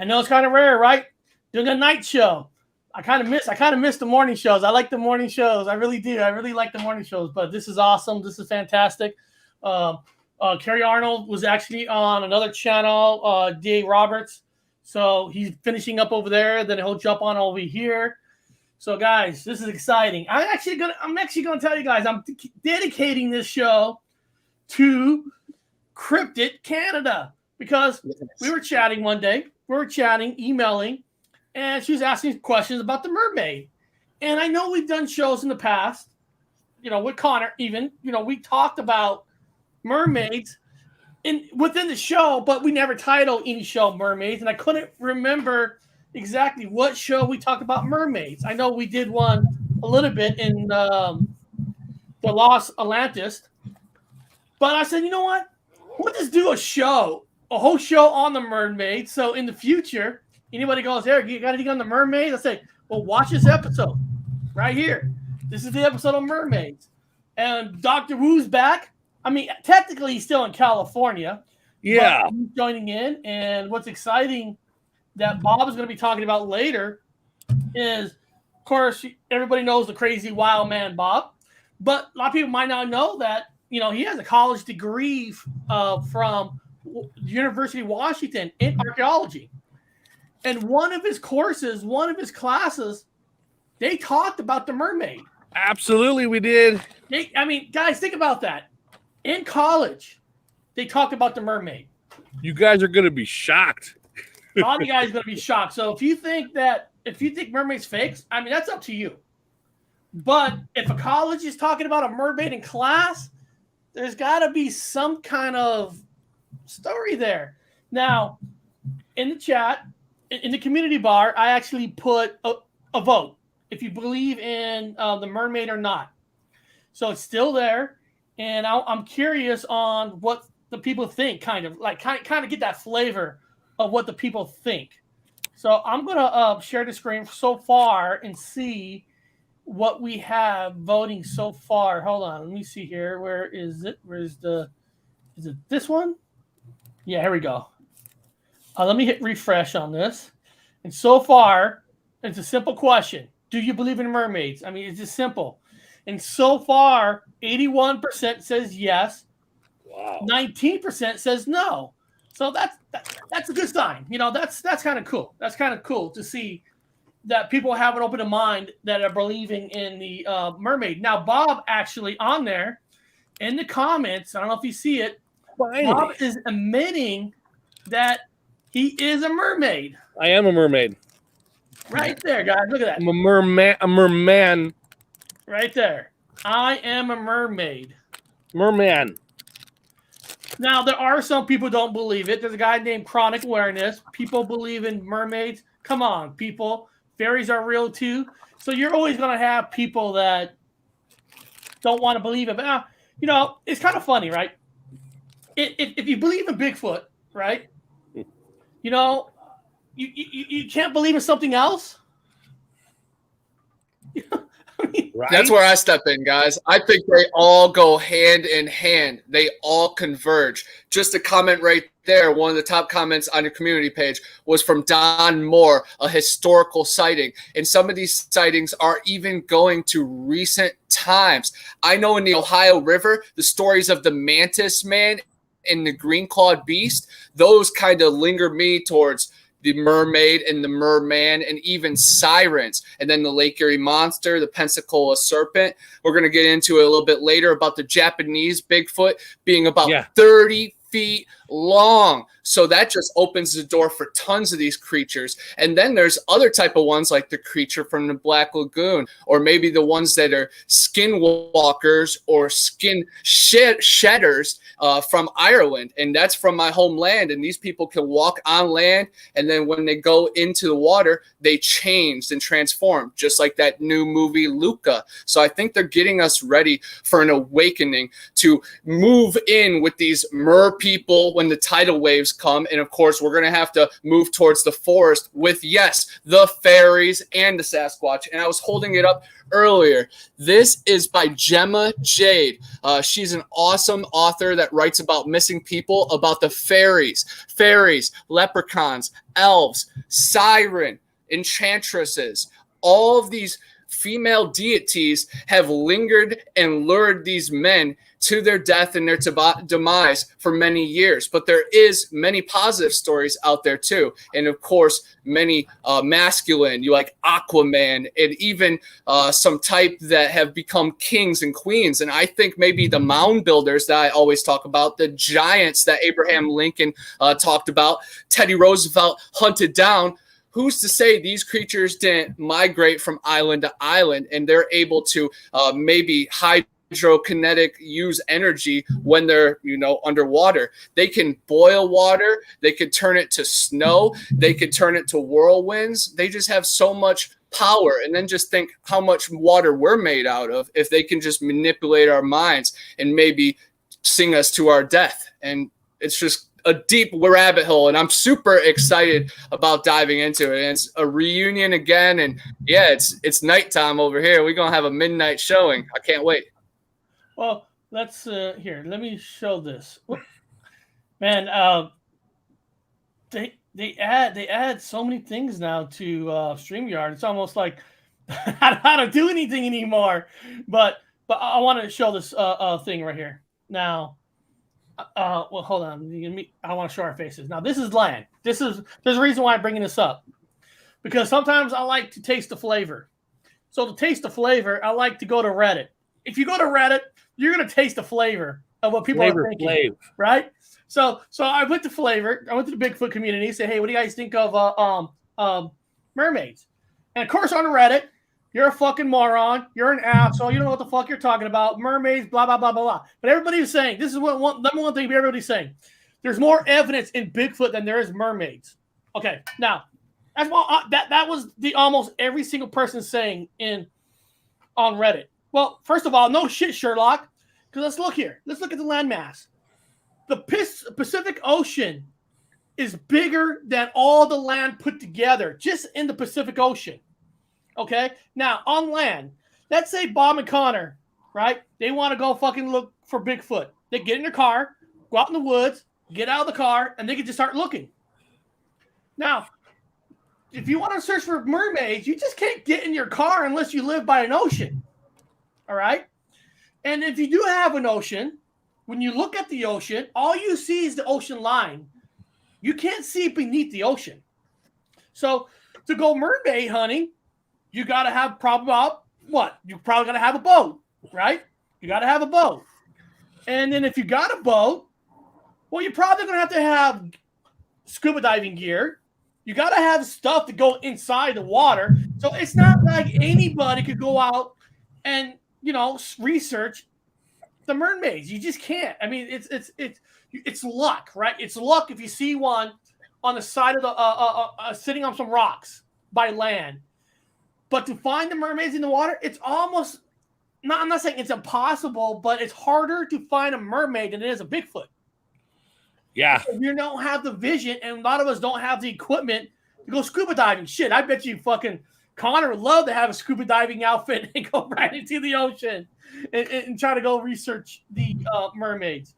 I know it's kind of rare, right? Doing a night show. I kind of miss the morning shows. I like the morning shows. I really do. I really like the morning shows. But this is awesome. This is fantastic. Kerry Arnold was actually on another channel, D.A. Roberts. So he's finishing up over there. Then he'll jump on over here. So guys, this is exciting. I'm actually gonna tell you guys, I'm dedicating this show to Cryptid Canada because we were chatting one day. We were chatting, emailing. And she was asking questions about the mermaid. And I know we've done shows in the past, with Connor even, we talked about mermaids within the show, but we never titled any show mermaids. And I couldn't remember exactly what show we talked about mermaids. I know we did one a little bit in the Lost Atlantis. But I said, you know what? We'll just do a whole show on the mermaid. So in the future, anybody goes, Eric, you got anything on the mermaids? I say, well, watch this episode right here. This is the episode on mermaids. And Dr. Wu's back. I mean, technically, he's still in California. Yeah. But he's joining in. And what's exciting that Bob is going to be talking about later is, of course, everybody knows the crazy wild man Bob. But a lot of people might not know that, he has a college degree from University of Washington in archaeology. And one of his classes, they talked about the mermaid. Absolutely, we did. Guys, think about that. In college, they talked about the mermaid. You guys are going to be shocked. A lot of you guys are going to be shocked. So if you think mermaids fakes, that's up to you. But if a college is talking about a mermaid in class, there's got to be some kind of story there. Now, in the chat, in the community bar, I actually put a vote if you believe in the mermaid or not. So it's still there, and I'm curious on what the people think. Kind of get that flavor of what the people think. So I'm gonna share the screen so far and see what we have voting so far. Hold on, let me see here. Where is it? Is it this one? Yeah, here we go. Let me hit refresh on this. And so far, it's a simple question. Do you believe in mermaids? It's just simple. And so far, 81% says yes. Wow. 19% says no. So that's a good sign. That's kind of cool. That's kind of cool to see that people have an open mind that are believing in the mermaid. Now, Bob actually on there in the comments, I don't know if you see it, Finally. Bob is admitting that he is a mermaid. I am a mermaid. Right there, guys. Look at that. I'm a merman. Right there. I am a mermaid. Merman. Now, there are some people who don't believe it. There's a guy named Chronic Awareness. People believe in mermaids. Come on, people. Fairies are real, too. So you're always going to have people that don't want to believe it. But, it's kind of funny, right? If you believe in Bigfoot, right? You can't believe in something else. Right? That's where I step in, guys. I think they all go hand in hand. They all converge. Just a comment right there. One of the top comments on your community page was from Don Moore, a historical sighting. And some of these sightings are even going to recent times. I know in the Ohio River, the stories of the mantis man and the green-clawed beast, those kind of linger me towards the mermaid and the merman and even sirens. And then the Lake Erie monster, the Pensacola serpent. We're going to get into it a little bit later about the Japanese Bigfoot being about 30 feet long. So that just opens the door for tons of these creatures. And then there's other type of ones like the creature from the Black Lagoon, or maybe the ones that are skinwalkers or skin shedders from Ireland. And that's from my homeland. And these people can walk on land. And then when they go into the water, they change and transform, just like that new movie, Luca. So I think they're getting us ready for an awakening to move in with these mer people when when the tidal waves come. And of course, we're going to have to move towards the forest with, yes, the fairies and the Sasquatch. And I was holding it up earlier. This is by Gemma Jade. She's an awesome author that writes about missing people, about the fairies, leprechauns, elves, siren, enchantresses. All of these female deities have lingered and lured these men to their death and their demise for many years. But there is many positive stories out there too. And of course, many masculine, you like Aquaman, and even some type that have become kings and queens. And I think maybe the mound builders that I always talk about, the giants that Abraham Lincoln talked about, Teddy Roosevelt hunted down. Who's to say these creatures didn't migrate from island to island and they're able to maybe hydrokinetic use energy when they're, underwater? They can boil water. They could turn it to snow. They could turn it to whirlwinds. They just have so much power. And then just think how much water we're made out of if they can just manipulate our minds and maybe sing us to our death. And it's just a deep rabbit hole, and I'm super excited about diving into it. And it's a reunion again, and yeah, it's nighttime over here. We're gonna have a midnight showing. I can't wait. Well, let's here. Let me show this. Man, they add so many things now to StreamYard. It's almost like I don't do anything anymore. But I want to show this thing right here now. Well, hold on. I want to show our faces. Now, this is land. There's a reason why I'm bringing this up. Because sometimes I like to taste the flavor. So to taste the flavor, I like to go to Reddit. If you go to Reddit, you're going to taste the flavor of what people are thinking. Right? So I went to flavor. I went to the Bigfoot community and said, hey, what do you guys think of mermaids? And of course, on Reddit, you're a fucking moron. You're an asshole. You don't know what the fuck you're talking about. Mermaids, blah, blah, blah, blah, blah. But everybody is saying, this is number one thing everybody's saying. There's more evidence in Bigfoot than there is mermaids. Okay, now, that's what that was the almost every single person saying on Reddit. Well, first of all, no shit, Sherlock. Because let's look here. Let's look at the landmass. The Pacific Ocean is bigger than all the land put together, just in the Pacific Ocean. Okay, now on land, let's say Bob and Connor, right? They want to go fucking look for Bigfoot. They get in their car, go out in the woods, get out of the car, and they can just start looking. Now, if you want to search for mermaids, you just can't get in your car unless you live by an ocean. All right? And if you do have an ocean, when you look at the ocean, all you see is the ocean line. You can't see beneath the ocean. So to go mermaid hunting, you got to have probably what? You probably got to have a boat, right? You got to have a boat. And then if you got a boat, well, you're probably going to have scuba diving gear. You got to have stuff to go inside the water. So it's not like anybody could go out and, research the mermaids. You just can't. I mean, it's luck, right? It's luck if you see one on the side of the sitting on some rocks by land. But to find the mermaids in the water, it's almost not. I'm not saying it's impossible, but it's harder to find a mermaid than it is a Bigfoot. Yeah. If you don't have the vision, and a lot of us don't have the equipment to go scuba diving. Shit, I bet you fucking Connor would love to have a scuba diving outfit and go right into the ocean and try to go research the mermaids.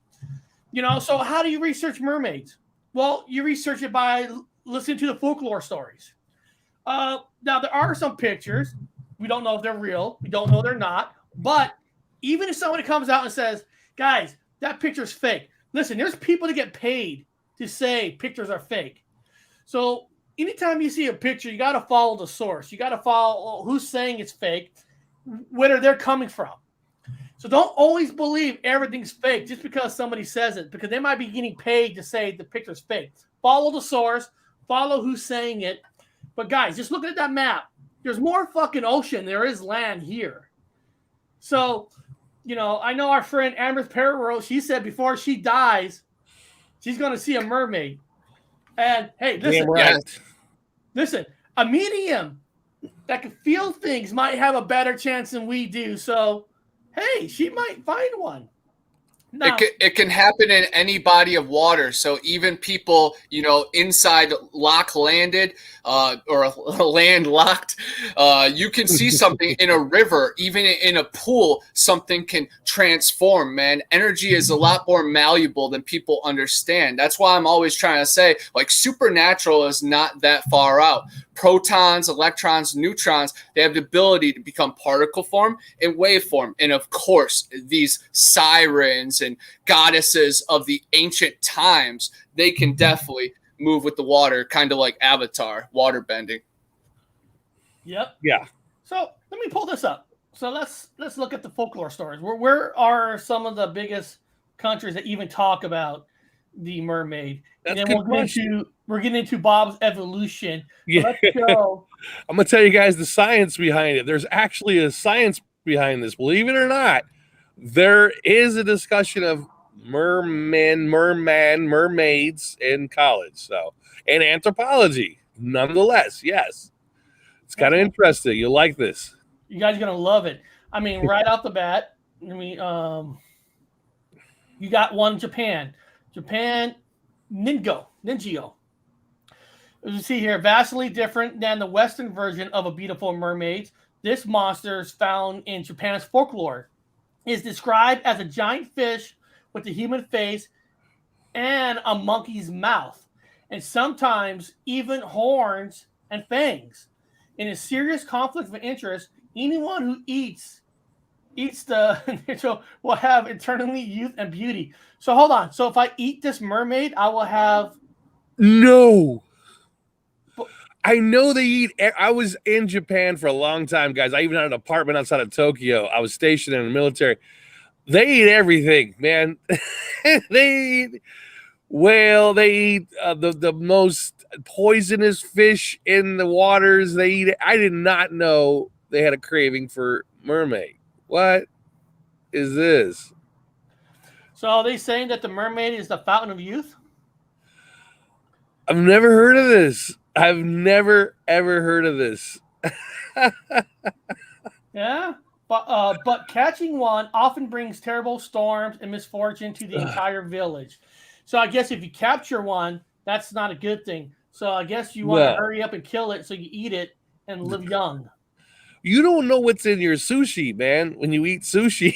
So how do you research mermaids? Well, you research it by listening to the folklore stories. Now, there are some pictures. We don't know if they're real. We don't know they're not. But even if somebody comes out and says, guys, that picture's fake. Listen, there's people that get paid to say pictures are fake. So anytime you see a picture, you got to follow the source. You got to follow who's saying it's fake, where they're coming from. So don't always believe everything's fake just because somebody says it, because they might be getting paid to say the picture's fake. Follow the source. Follow who's saying it. But guys, just looking at that map, there's more fucking ocean than there is land here. So, I know our friend Amherst Perro, she said before she dies, she's going to see a mermaid. And hey, listen, a medium that can feel things might have a better chance than we do. So, hey, she might find one. Now, It can happen in any body of water. So even people, inside landed or landlocked, you can see something in a river, even in a pool, something can transform, man. Energy is a lot more malleable than people understand. That's why I'm always trying to say, like, supernatural is not that far out. Protons, electrons, neutrons, they have the ability to become particle form and wave form. And of course, these sirens and goddesses of the ancient times, they can definitely move with the water, kind of like Avatar, water bending. Yep. Yeah. So let me pull this up. So let's look at the folklore stories. Where are some of the biggest countries that even talk about the mermaid? That's and a then good question. we're getting into Bob's evolution. Yeah. Let's go. I'm going to tell you guys the science behind it. There's actually a science behind this. Believe it or not, there is a discussion of mermaids in college. So, and anthropology, nonetheless. Yes. It's kind of interesting. You'll like this. You guys are gonna love it. I mean, right off the bat, you got one Japan. Ningyo. As you see here, vastly different than the Western version of a beautiful mermaid. This monster is found in Japan's folklore. It is described as a giant fish with a human face and a monkey's mouth, and sometimes even horns and fangs. In a serious conflict of interest, anyone who eats the will have eternally youth and beauty. So hold on. So if I eat this mermaid, I will have No. I know they eat. I was in Japan for a long time, guys. I even had an apartment outside of Tokyo. I was stationed in the military. They eat everything, man. They eat whale. They eat the most poisonous fish in the waters. They eat it. I did not know they had a craving for mermaid. What is this? So are they saying that the mermaid is the fountain of youth? I've never heard of this. I've never ever heard of this. Yeah, but catching one often brings terrible storms and misfortune to the entire village. So I guess if you capture one, that's not a good thing. So I guess you want to hurry up and kill it so you eat it and live young. You don't know what's in your sushi, man, when you eat sushi.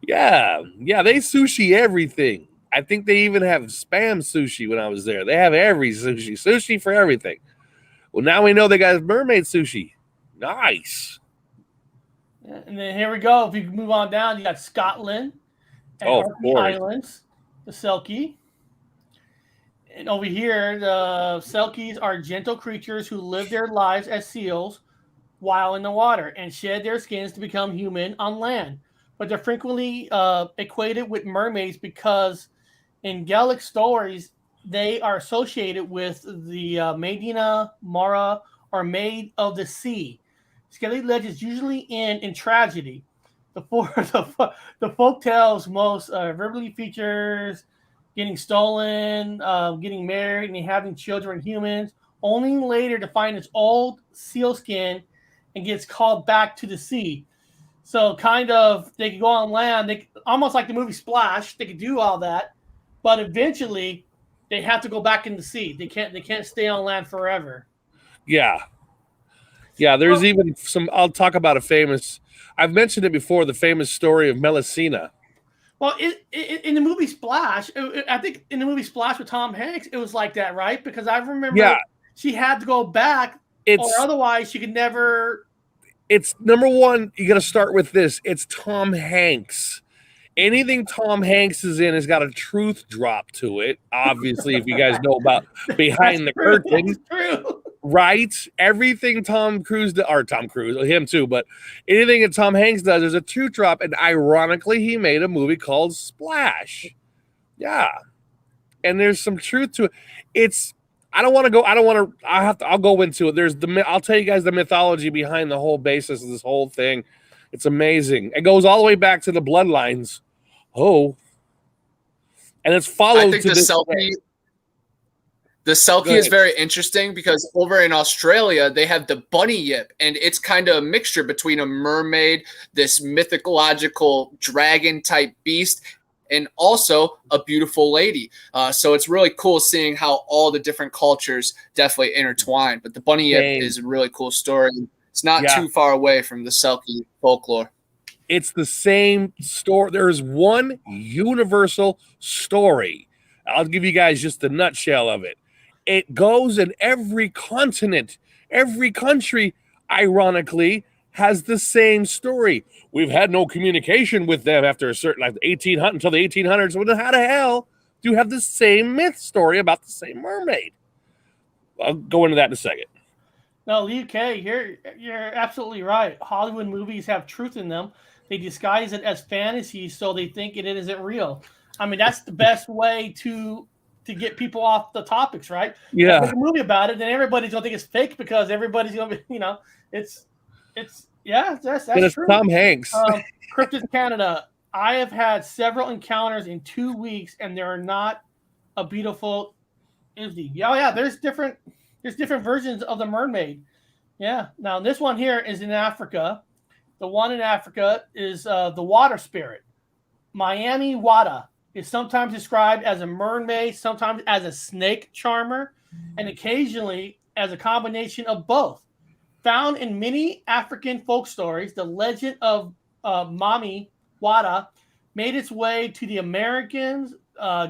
Yeah, they sushi everything. I think they even have spam sushi when I was there. They have every sushi for everything. Well, now we know they got mermaid sushi. Nice. And then here we go. If you move on down, you got Scotland and Orkney Islands, the Selkie. And over here, the Selkies are gentle creatures who live their lives as seals while in the water and shed their skins to become human on land. But they're frequently equated with mermaids because in Gaelic stories, they are associated with the Maidina, Mara, or Maid of the Sea. Skelly legends usually end in tragedy. The folk tales most verbally features getting stolen, getting married, and having children with humans, only later to find its old seal skin and gets called back to the sea. So kind of they could go on land, they almost like the movie Splash, they could do all that, but eventually they have to go back in the sea. They can't stay on land forever. Yeah. There's even some. I'll talk about a famous. I've mentioned it before. The famous story of Melusine. Well, in the movie Splash, I think in the movie Splash with Tom Hanks, it was like that, right? Because I remember she had to go back, or otherwise she could never. It's number one. You got to start with this. It's Tom Hanks. Anything Tom Hanks is in has got a truth drop to it. Obviously, if you guys know about Behind the Curtain, that's true. Right? Everything him too, but anything that Tom Hanks does, there's a truth drop. And ironically, he made a movie called Splash. Yeah. And there's some truth to it. I'll go into it. I'll tell you guys the mythology behind the whole basis of this whole thing. It's amazing. It goes all the way back to the bloodlines. Oh. And it's followed to this day. The selkie is very interesting because over in Australia, they have the bunny yip, and it's kind of a mixture between a mermaid, this mythological dragon-type beast, and also a beautiful lady. So it's really cool seeing how all the different cultures definitely intertwine. But the bunny yip is a really cool story. It's not too far away from the selkie folklore. It's the same story. There is one universal story. I'll give you guys just the nutshell of it. It goes in every continent, every country, ironically, has the same story. We've had no communication with them after a certain, like 1800 until the 1800s. Well, how the hell do you have the same myth story about the same mermaid? I'll go into that in a second. No, Liu K, you're absolutely right. Hollywood movies have truth in them. They disguise it as fantasy so they think it isn't real. I mean, that's the best way to get people off the topics, right? Yeah. Make a movie about it, then everybody's gonna think it's fake because everybody's gonna be, that's true. Tom Hanks. Cryptid Canada. I have had several encounters in 2 weeks, and they are not a beautiful entity. Yeah, there's different versions of the mermaid. Yeah. Now this one here is in Africa. The one in Africa is the water spirit. Miami Wada is sometimes described as a mermaid, sometimes as a snake charmer, and occasionally as a combination of both. Found in many African folk stories, the legend of Mami Wada made its way to the Americans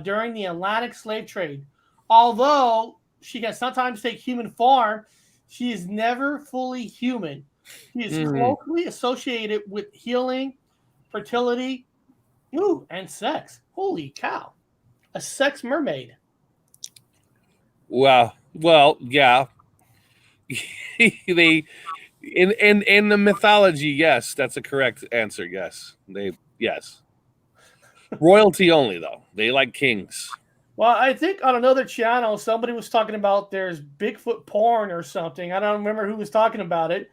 during the Atlantic slave trade. Although she can sometimes take human form, she is never fully human. She is closely associated with healing, fertility, and sex. Holy cow. A sex mermaid. Wow. Well, yeah. They in the mythology, yes, that's a correct answer. Yes. Royalty only, though. They like kings. Well, I think on another channel, somebody was talking about there's Bigfoot porn or something. I don't remember who was talking about it.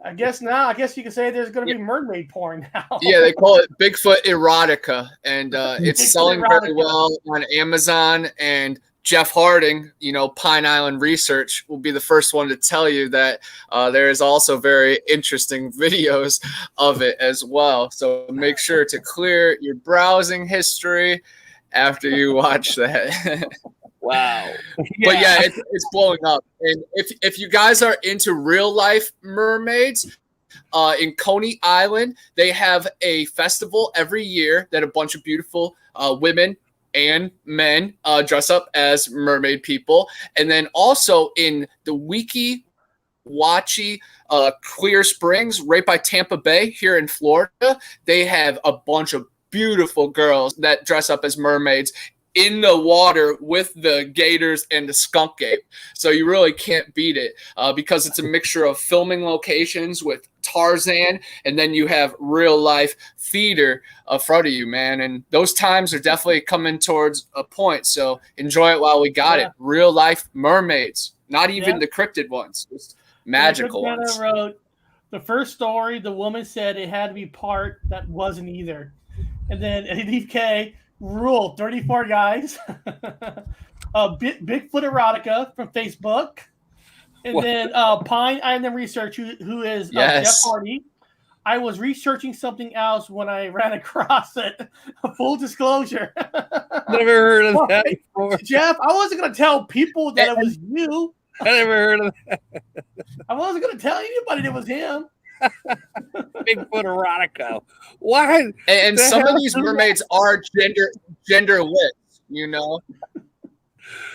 I guess you could say there's going to be mermaid porn now. Yeah, they call it Bigfoot erotica, and it's Bigfoot selling erotica. very well on Amazon. And Jeff Harding, Pine Island Research, will be the first one to tell you that there is also very interesting videos of it as well. So make sure to clear your browsing history after you watch that. Wow. But yeah, it's blowing up. And if you guys are into real life mermaids, in Coney Island, they have a festival every year that a bunch of beautiful women and men dress up as mermaid people. And then also in the Weeki Watchy Clear Springs, right by Tampa Bay here in Florida, they have a bunch of beautiful girls that dress up as mermaids in the water with the gators and the skunk ape. So you really can't beat it because it's a mixture of filming locations with Tarzan, and then you have real life theater in front of you, man. And those times are definitely coming towards a point. So enjoy it while we got it. Real life mermaids, not even the cryptid ones, just magical ones. Wrote, the first story, the woman said it had to be part that wasn't either. And then DK rule 34 guys. Bigfoot erotica from Facebook. And then Pine Island Research, who is Jeff Hardy. I was researching something else when I ran across it. Full disclosure. Never heard of that before. Jeff, I wasn't going to tell people that it was you. I never heard of that. I wasn't going to tell anybody that it was him. Bigfoot erotica. Why? And some of these mermaids are genderless,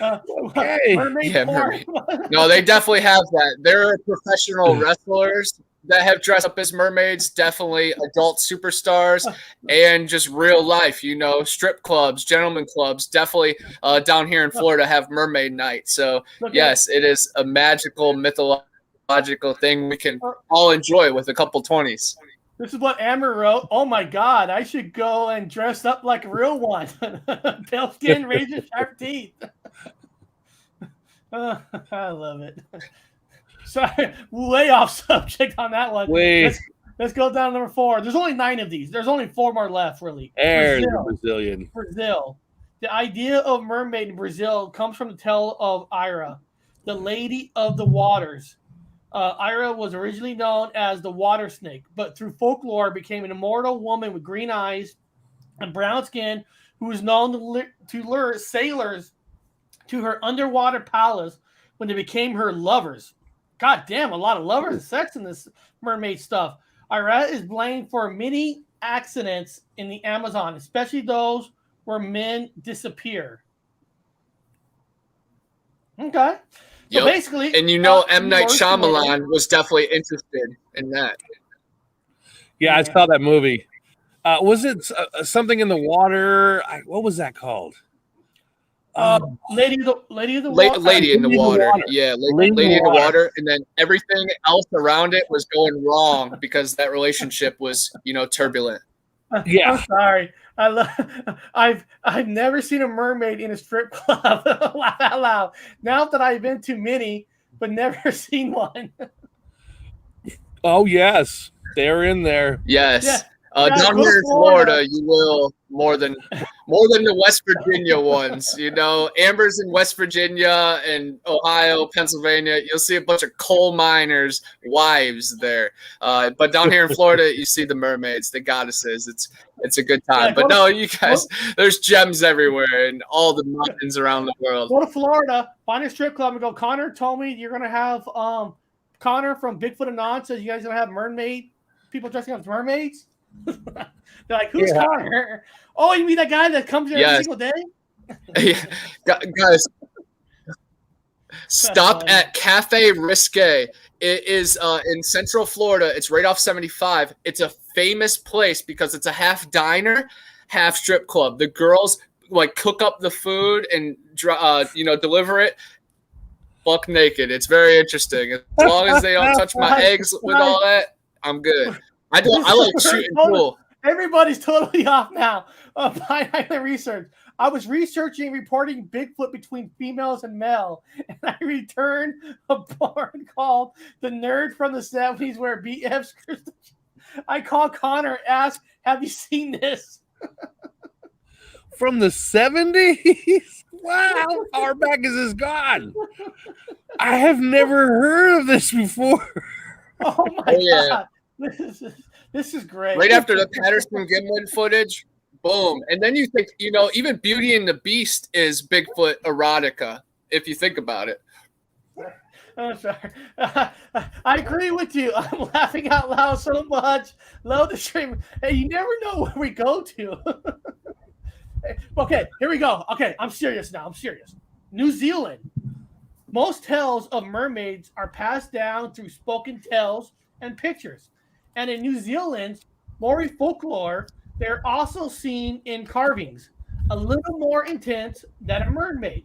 Okay. Mermaid. No, they definitely have that. There are professional wrestlers that have dressed up as mermaids, definitely adult superstars, and just real life, strip clubs, gentlemen clubs, definitely down here in Florida have mermaid night. So yes, it is a magical, mythological thing we can all enjoy with a couple 20s. This is what Amber wrote. Oh my God, I should go and dress up like a real one. Pale skin, razor sharp teeth. I love it. Sorry, way off subject on that one. Let's go down to number 4. There's only 9 of these. There's only 4 more left, really. There's the Brazilian. Brazil. The idea of mermaid in Brazil comes from the tale of Ira, the Lady of the Waters. Ira was originally known as the water snake, but through folklore became an immortal woman with green eyes and brown skin who was known to lure sailors to her underwater palace when they became her lovers. God damn, a lot of lovers and sex in this mermaid stuff. Ira is blamed for many accidents in the Amazon, especially those where men disappear. Okay. So Yep. basically, And M. Night Shyamalan was definitely interested in that. Yeah, I saw that movie. Was it something in the water? What was that called? Lady in the Water. Lady in the Water. Yeah, Lady in the Water. And then everything else around it was going wrong because that relationship was, turbulent. Yeah. I'm sorry. I've never seen a mermaid in a strip club. Laugh out loud. Now that I've been to many, but never seen one. Oh yes, they're in there. Yes. Yeah. Down here in Florida, you will more than the West Virginia ones. Amber's in West Virginia and Ohio, Pennsylvania. You'll see a bunch of coal miners' wives there. But down here in Florida, you see the mermaids, the goddesses. It's a good time. But no, you guys, there's gems everywhere in all the mountains around the world. Go to Florida, find a strip club, and go. Connor told me you're gonna have Connor from Bigfoot Anon says you guys are gonna have mermaid people dressing up as mermaids. They're like, who's Connor? Oh, you mean that guy that comes here every single day? Guys, stop at Cafe Risque. It is in Central Florida. It's right off 75. It's a famous place because it's a half diner, half strip club. The girls cook up the food and deliver it buck naked. It's very interesting. As long as they don't touch my eggs with all that, I'm good. I like shooting pool. Everybody's totally off now. By the research, I was researching reporting Bigfoot between females and male, and I returned a porn called "The Nerd from the 70s," where BF's. I called Connor, asked, "Have you seen this?" From the 70s? Wow, how far back is this gone? I have never heard of this before. Oh my god. This is great. Right after the Patterson Gimlin footage, boom. And then you think, even Beauty and the Beast is Bigfoot erotica, if you think about it. I'm sorry. I agree with you. I'm laughing out loud so much. Love the stream. Hey, you never know where we go to. Okay, here we go. Okay, I'm serious now. I'm serious. New Zealand. Most tales of mermaids are passed down through spoken tales and pictures. And in New Zealand's Maori folklore, they're also seen in carvings, a little more intense than a mermaid.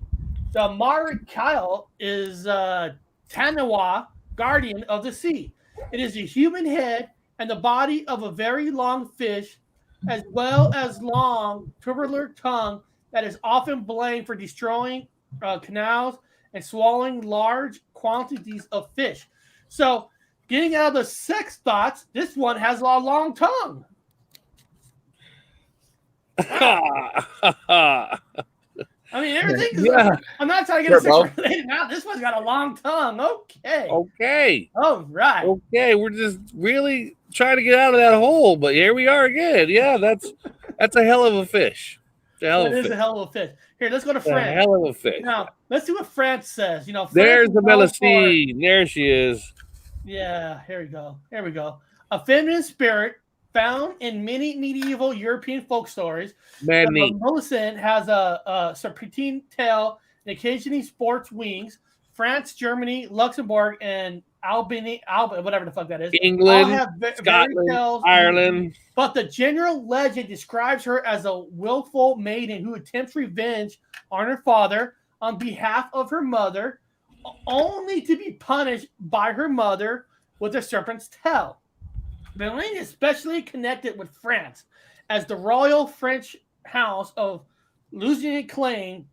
The Maori Kyle is Tanawa, guardian of the sea. It is a human head and the body of a very long fish, as well as long tubular tongue that is often blamed for destroying canals and swallowing large quantities of fish. So, getting out of the sex thoughts, this one has a long tongue. I mean, everything. I'm not trying to get sexual related now. This one's got a long tongue. Okay. All right. Okay, we're just really trying to get out of that hole, but here we are again. Yeah, that's a hell of a fish. It is a hell of a fish. Here, let's go to France. A hell of a fish. Now, let's see what France says. France there's the Melusine. There she is. Yeah, here we go. A feminine spirit found in many medieval European folk stories. Melusine has a serpentine tail and occasionally sports wings. France, Germany, Luxembourg, and Albany, whatever the fuck that is. England, Scotland, Ireland. But the general legend describes her as a willful maiden who attempts revenge on her father on behalf of her mother, only to be punished by her mother with a serpent's tail. Melusine is especially connected with France, as the royal French house of Louisiana claim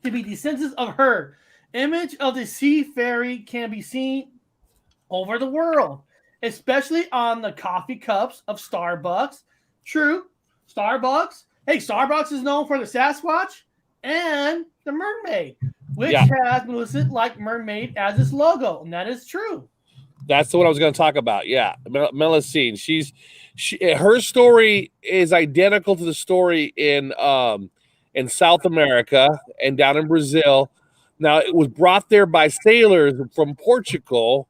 to be descendants of her. Image of the sea fairy can be seen over the world, especially on the coffee cups of Starbucks. True, Starbucks. Hey, Starbucks is known for the Sasquatch. and the Mermaid, which has Melusine like Mermaid as its logo, and that is true. That's what I was going to talk about. Yeah, Melusine. Her story is identical to the story in South America and down in Brazil. Now, it was brought there by sailors from Portugal,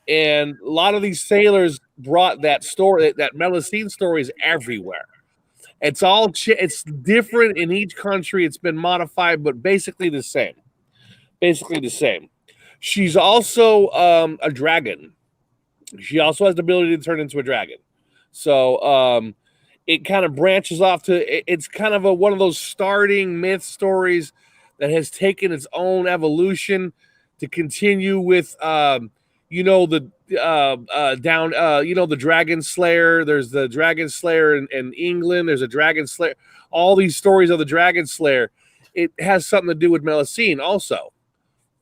and a lot of these sailors brought that story. That Melusine story is everywhere. It's different in each country. It's been modified, but basically the same. She's also a dragon. She also has the ability to turn into a dragon. So it kind of branches off to, it's kind of one of those starting myth stories that has taken its own evolution to continue with, the Dragon Slayer. There's the Dragon Slayer in England. There's a Dragon Slayer. All these stories of the Dragon Slayer. It has something to do with Melusine also.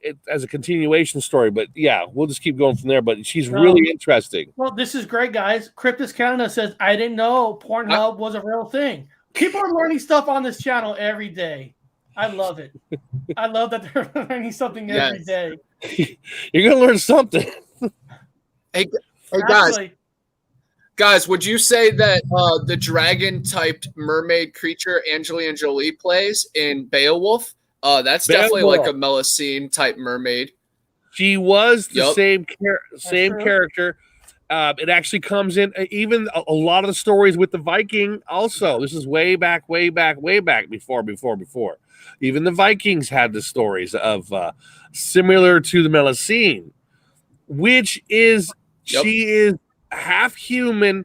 It as a continuation story, but yeah, we'll just keep going from there. But she's really interesting. Well, this is great, guys. Cryptus Canada says, I didn't know Pornhub was a real thing. People are learning stuff on this channel every day. I love it. I love that they're learning something every day. You're gonna learn something. Hey guys, would you say that the dragon-typed mermaid creature Angelina Jolie plays in Beowulf? That's definitely like a Melusine type mermaid. She was the same character. It actually comes in even a lot of the stories with the Viking. Also, this is way back before. Even the Vikings had the stories of similar to the Melusine, which is she is half human,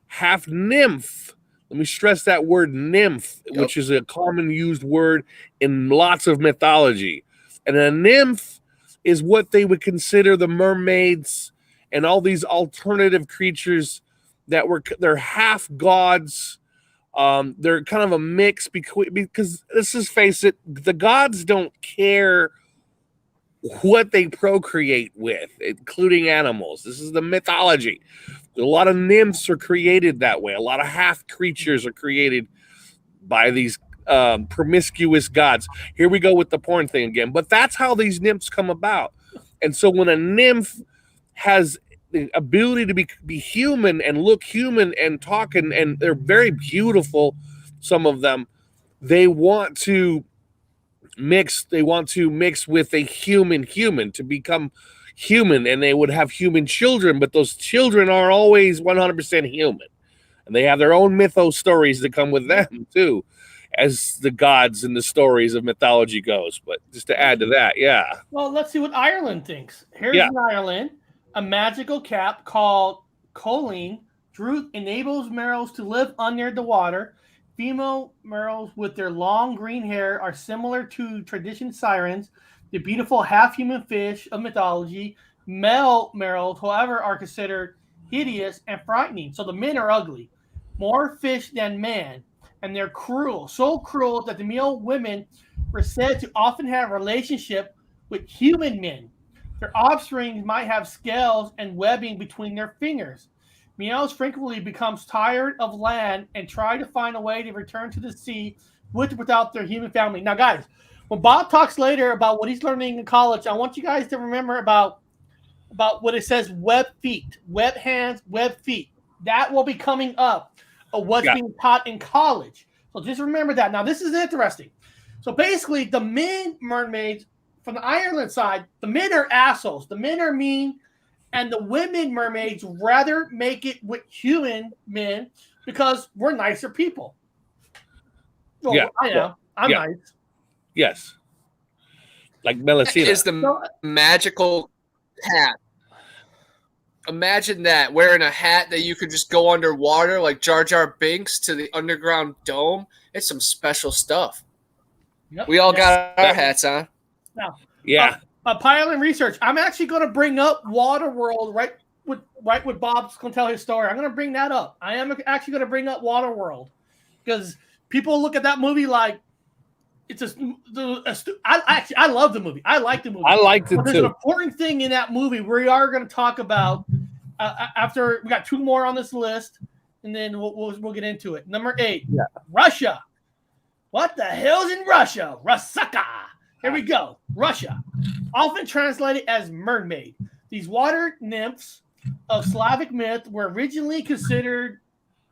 half nymph. Let me stress that word nymph, which is a common used word in lots of mythology. And a nymph is what they would consider the mermaids and all these alternative creatures they're half gods. They're kind of a mix because let's just face it, the gods don't care what they procreate with, including animals. This is the mythology. A lot of nymphs are created that way. A lot of half creatures are created by these promiscuous gods. Here we go with the porn thing again. But that's how these nymphs come about. And so when a nymph has the ability to be human and look human and talk, and they're very beautiful, some of them, they want to mix with a human to become human, and they would have human children, but those children are always 100% human, and they have their own mythos stories that come with them too, as the gods and the stories of mythology goes. But just to add to that, well, let's see what Ireland thinks. Here's in Ireland, a magical cap called choline druth enables mermaids to live under the water. Female mermaids with their long green hair are similar to traditional sirens, the beautiful half-human fish of mythology. Male mermaids, however, are considered hideous and frightening. So the men are ugly, more fish than man, and they're cruel. So cruel that the male women were said to often have a relationship with human men. Their offspring might have scales and webbing between their fingers. Males frequently becomes tired of land and try to find a way to return to the sea with or without their human family. Now, guys, when Bob talks later about what he's learning in college, I want you guys to remember about what it says: web feet, web hands, web feet. That will be coming up of what's being taught in college. So just remember that. Now, this is interesting. So basically, the men mermaids from the Ireland side, the men are assholes. The men are mean. And the women mermaids rather make it with human men because we're nicer people. Well, I am. I'm nice. Yes. Like Melusine. Is the magical hat. Imagine that, wearing a hat that you could just go underwater like Jar Jar Binks to the underground dome. It's some special stuff. Yep. We all got our hats on. Now, Pilot Research. I'm actually going to bring up Waterworld right with Bob's going to tell his story. I'm going to bring that up. I am actually going to bring up Waterworld because people look at that movie like it's I love the movie. I like the movie. I liked it too. There's an important thing in that movie we are going to talk about after we got two more on this list, and then we'll get into it. Number 8, Russia. What the hell's in Russia? Rusaka. Here we go. Russia. Often translated as mermaid. These water nymphs of Slavic myth were originally considered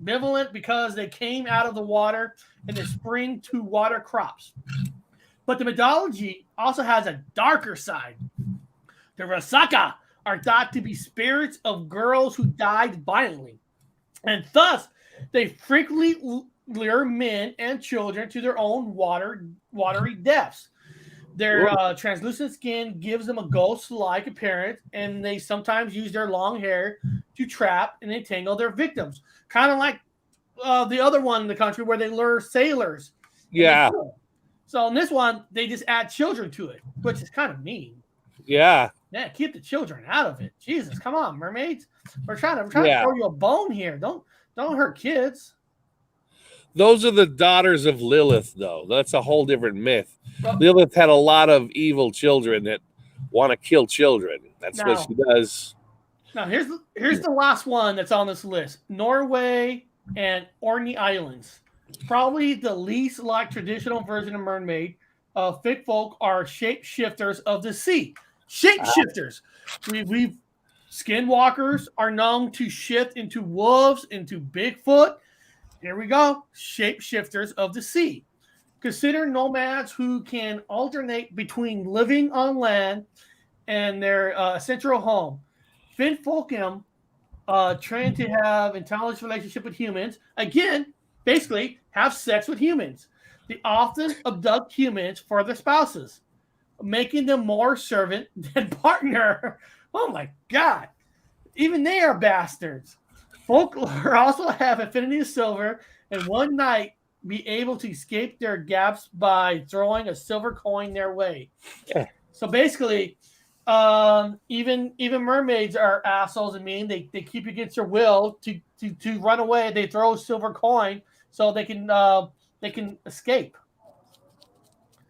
ambivalent because they came out of the water in the spring to water crops. But the mythology also has a darker side. The Rusaka are thought to be spirits of girls who died violently, and thus they frequently lure men and children to their own watery deaths. Their translucent skin gives them a ghost-like appearance, and they sometimes use their long hair to trap and entangle their victims. Kind of like the other one in the country where they lure sailors. Yeah. So in this one, they just add children to it, which is kind of mean. Yeah. Yeah, keep the children out of it. Jesus, come on, mermaids. We're trying to throw you a bone here. Don't hurt kids. Those are the daughters of Lilith, though. That's a whole different myth. Lilith had a lot of evil children that want to kill children. That's what she does. Now, here's the last one that's on this list. Norway and Orkney Islands. Probably the least like traditional version of mermaid. Fic folk are shapeshifters of the sea. Shapeshifters. We've skinwalkers are known to shift into wolves, into Bigfoot. Here we go. Shapeshifters of the sea. Consider nomads who can alternate between living on land and their central home. Finfolkum trained to have intelligent relationship with humans. Again, basically have sex with humans. They often abduct humans for their spouses, making them more servant than partner. Oh my God. Even they are bastards. Folklore also have affinity to silver, and one night be able to escape their gaps by throwing a silver coin their way. Yeah. So basically, even mermaids are assholes and mean. They keep you against your will to run away. They throw a silver coin so they can escape.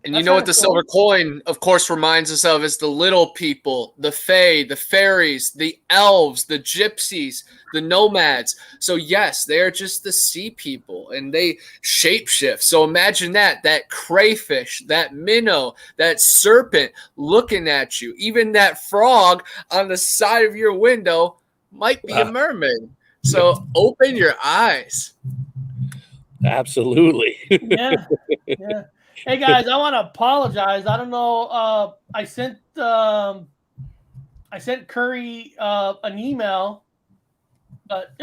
And you know what the silver coin, of course, reminds us of is the little people, the fae, the fairies, the elves, the gypsies, the nomads. So yes, they are just the sea people, and they shapeshift. So imagine that crayfish, that minnow, that serpent looking at you, even that frog on the side of your window might be a mermaid. So open your eyes. Absolutely. Yeah. Hey guys, I want to apologize. I don't know. I sent Curry an email, but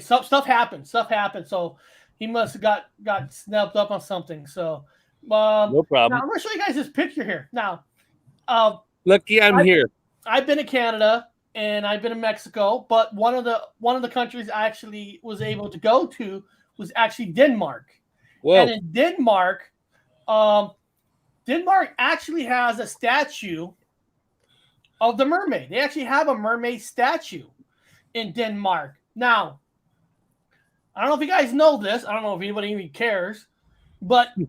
stuff happened. So he must have got snapped up on something. So no problem. Now I'm gonna show you guys this picture here. Now, lucky I'm here. I've been to Canada and I've been to Mexico, but one of the countries I actually was able to go to was actually Denmark. Whoa. And in Denmark, Denmark actually has a statue of the mermaid. They actually have a mermaid statue in Denmark. Now, I don't know if you guys know this. I don't know if anybody even cares, but you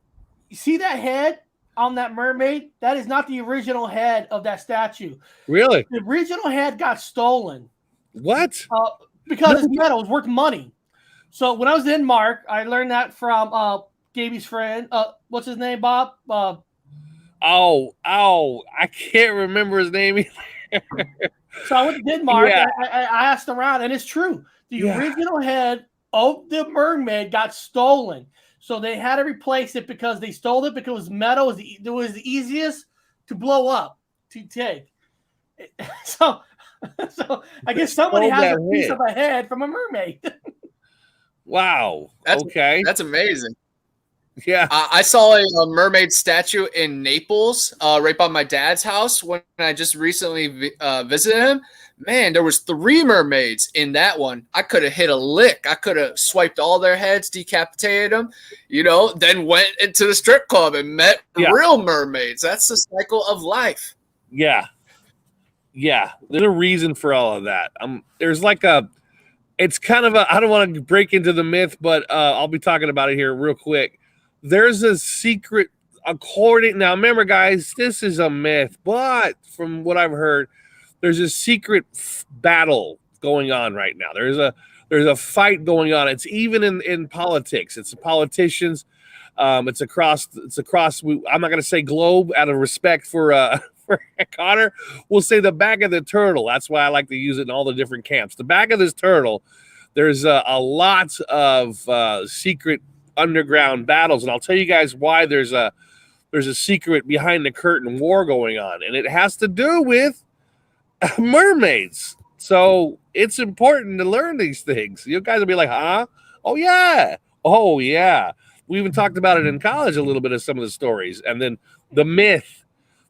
see that head on that mermaid? That is not the original head of that statue. Really? The original head got stolen. What? Because it's metal. It's worth money. So when I was in Denmark, I learned that from Gaby's friend. What's his name, Bob? I can't remember his name either. So I went to Denmark. Yeah. I asked around, and it's true. The original head of the mermaid got stolen. So they had to replace it because they stole it because it was metal. It was the easiest to blow up, to take. So I guess somebody has a piece of a head from a mermaid. Wow. That's amazing. Yeah. I saw a mermaid statue in Naples, right by my dad's house when I just recently visited him. Man, there was 3 mermaids in that one. I could have hit a lick. I could have swiped all their heads, decapitated them, then went into the strip club and met real mermaids. That's the cycle of life. Yeah. Yeah. There's a reason for all of that. There's like it's kind of I don't want to break into the myth, but I'll be talking about it here real quick. There's a secret now remember guys, this is a myth, but from what I've heard, there's a secret battle going on right now. There's a fight going on. It's even in politics. It's the politicians. It's across. I'm not going to say globe out of respect for for Connor. We'll say the back of the turtle. That's why I like to use it in all the different camps. The back of this turtle. There's a lot of secret underground battles, and I'll tell you guys why there's a secret behind the curtain war going on, and it has to do with mermaids. So it's important to learn these things. You guys will be like, huh? Oh yeah. We even talked about it in college a little bit of some of the stories, and then the myth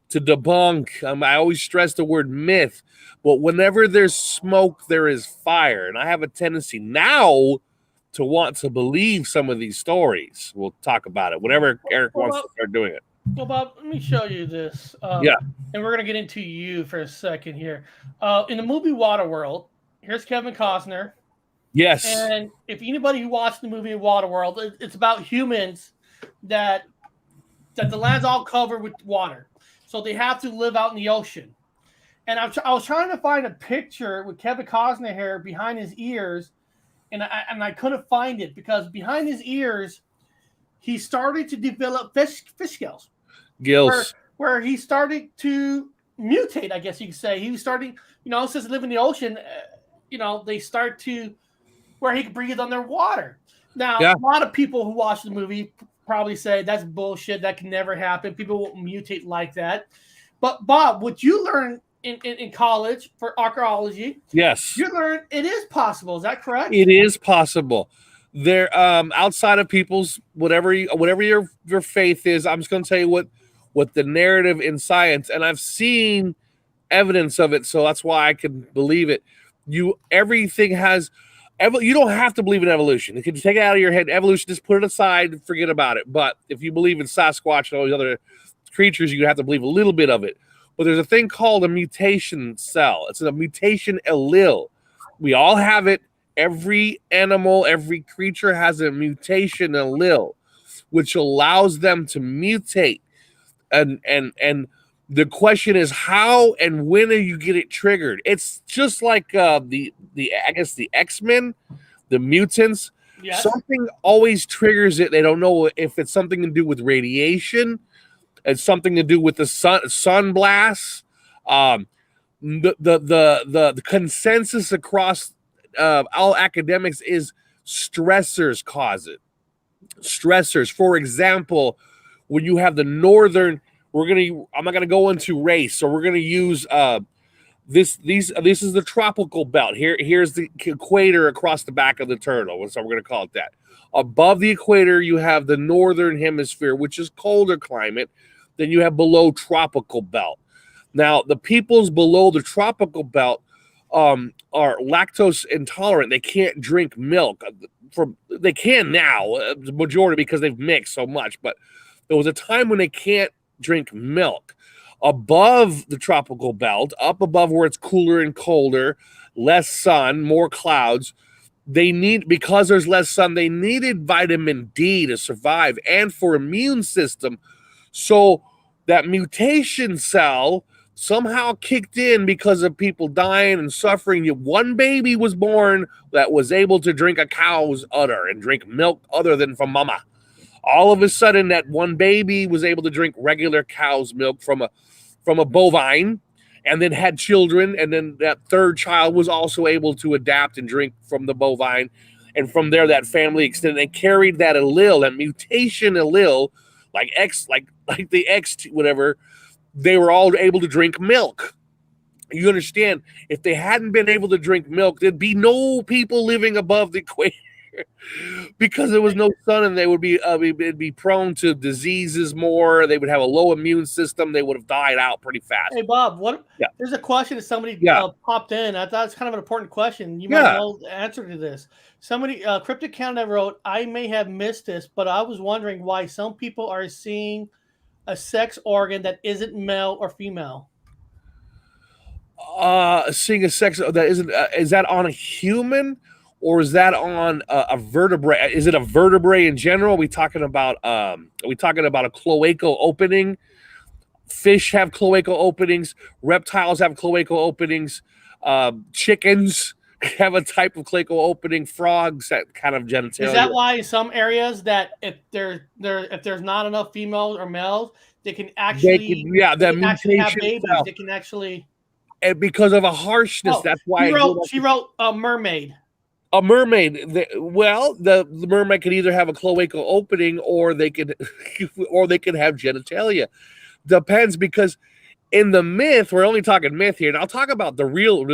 to debunk. I always stress the word myth, but whenever there's smoke, there is fire, and I have a tendency now to want to believe some of these stories. We'll talk about it whenever Eric wants to start doing it. Well, Bob, let me show you this. Yeah. And we're going to get into you for a second here. In the movie Waterworld, here's Kevin Costner. Yes. And if anybody who watched the movie Waterworld, it's about humans that the land's all covered with water. So they have to live out in the ocean. And I was trying to find a picture with Kevin Costner hair behind his ears, and I couldn't find it because behind his ears, he started to develop fish scales. Gills. Where he started to mutate, I guess you could say. He was starting, since they live in the ocean, they start to where he could breathe underwater. Now, A lot of people who watch the movie probably say that's bullshit. That can never happen. People won't mutate like that. But Bob, what you learned in college for archaeology, yes, you learned it is possible. Is that correct? It is possible. There, outside of people's whatever your faith is, I'm just going to tell you what the narrative in science, and I've seen evidence of it, so that's why I can believe it. Everything has. You don't have to believe in evolution. You can take it out of your head. Evolution, just put it aside, forget about it. But if you believe in Sasquatch and all these other creatures, you have to believe a little bit of it. But there's a thing called a mutation cell. It's a mutation allele. We all have it. Every animal, every creature has a mutation allele, which allows them to mutate. And the question is how and when do you get it triggered? It's just like the X-Men, the mutants. Yes. Something always triggers it. They don't know if it's something to do with radiation. It's something to do with the sun blasts. The consensus across all academics is stressors cause it. Stressors. For example, when you have the northern, I'm not gonna go into race, so we're gonna use this is the tropical belt. Here's the equator across the back of the turtle, so we're gonna call it that. Above the equator, you have the northern hemisphere, which is colder climate. Then you have below tropical belt. Now, the peoples below the tropical belt are lactose intolerant. They can't drink milk. They can now, the majority, because they've mixed so much. But there was a time when they can't drink milk. Above the tropical belt, up above where it's cooler and colder, less sun, more clouds, because there's less sun, they needed vitamin D to survive and for immune system. So that mutation cell somehow kicked in because of people dying and suffering. One baby was born that was able to drink a cow's udder and drink milk other than from mama. All of a sudden, that one baby was able to drink regular cow's milk from a bovine, and then had children. And then that third child was also able to adapt and drink from the bovine. And from there, that family extended. They carried that allele, that mutation allele, like the X, whatever. They were all able to drink milk. You understand? If they hadn't been able to drink milk, there'd be no people living above the equator because there was no sun, and they would be prone to diseases more. They would have a low immune system. They would have died out pretty fast. Hey, Bob, there's a question that somebody popped in. I thought it's kind of an important question. You might know the answer to this. Somebody, Cryptic Canada wrote, I may have missed this, but I was wondering why some people are seeing a sex organ that isn't male or female. Seeing a sex that isn't is that on a human, or is that on a vertebrate? Is it a vertebrae in general? Are we talking about a cloacal opening? Fish have cloacal openings. Reptiles have cloacal openings. Chickens have a type of clayco opening. Frogs that kind of genitalia. Is that why in some areas that if there's not enough females or males, they can actually that actually have mutation babies. cell. They can actually. And because of a harshness, that's why she wrote a mermaid. A mermaid. The mermaid could either have a cloacal opening or they could have genitalia. Depends, because in the myth, we're only talking myth here, and I'll talk about the real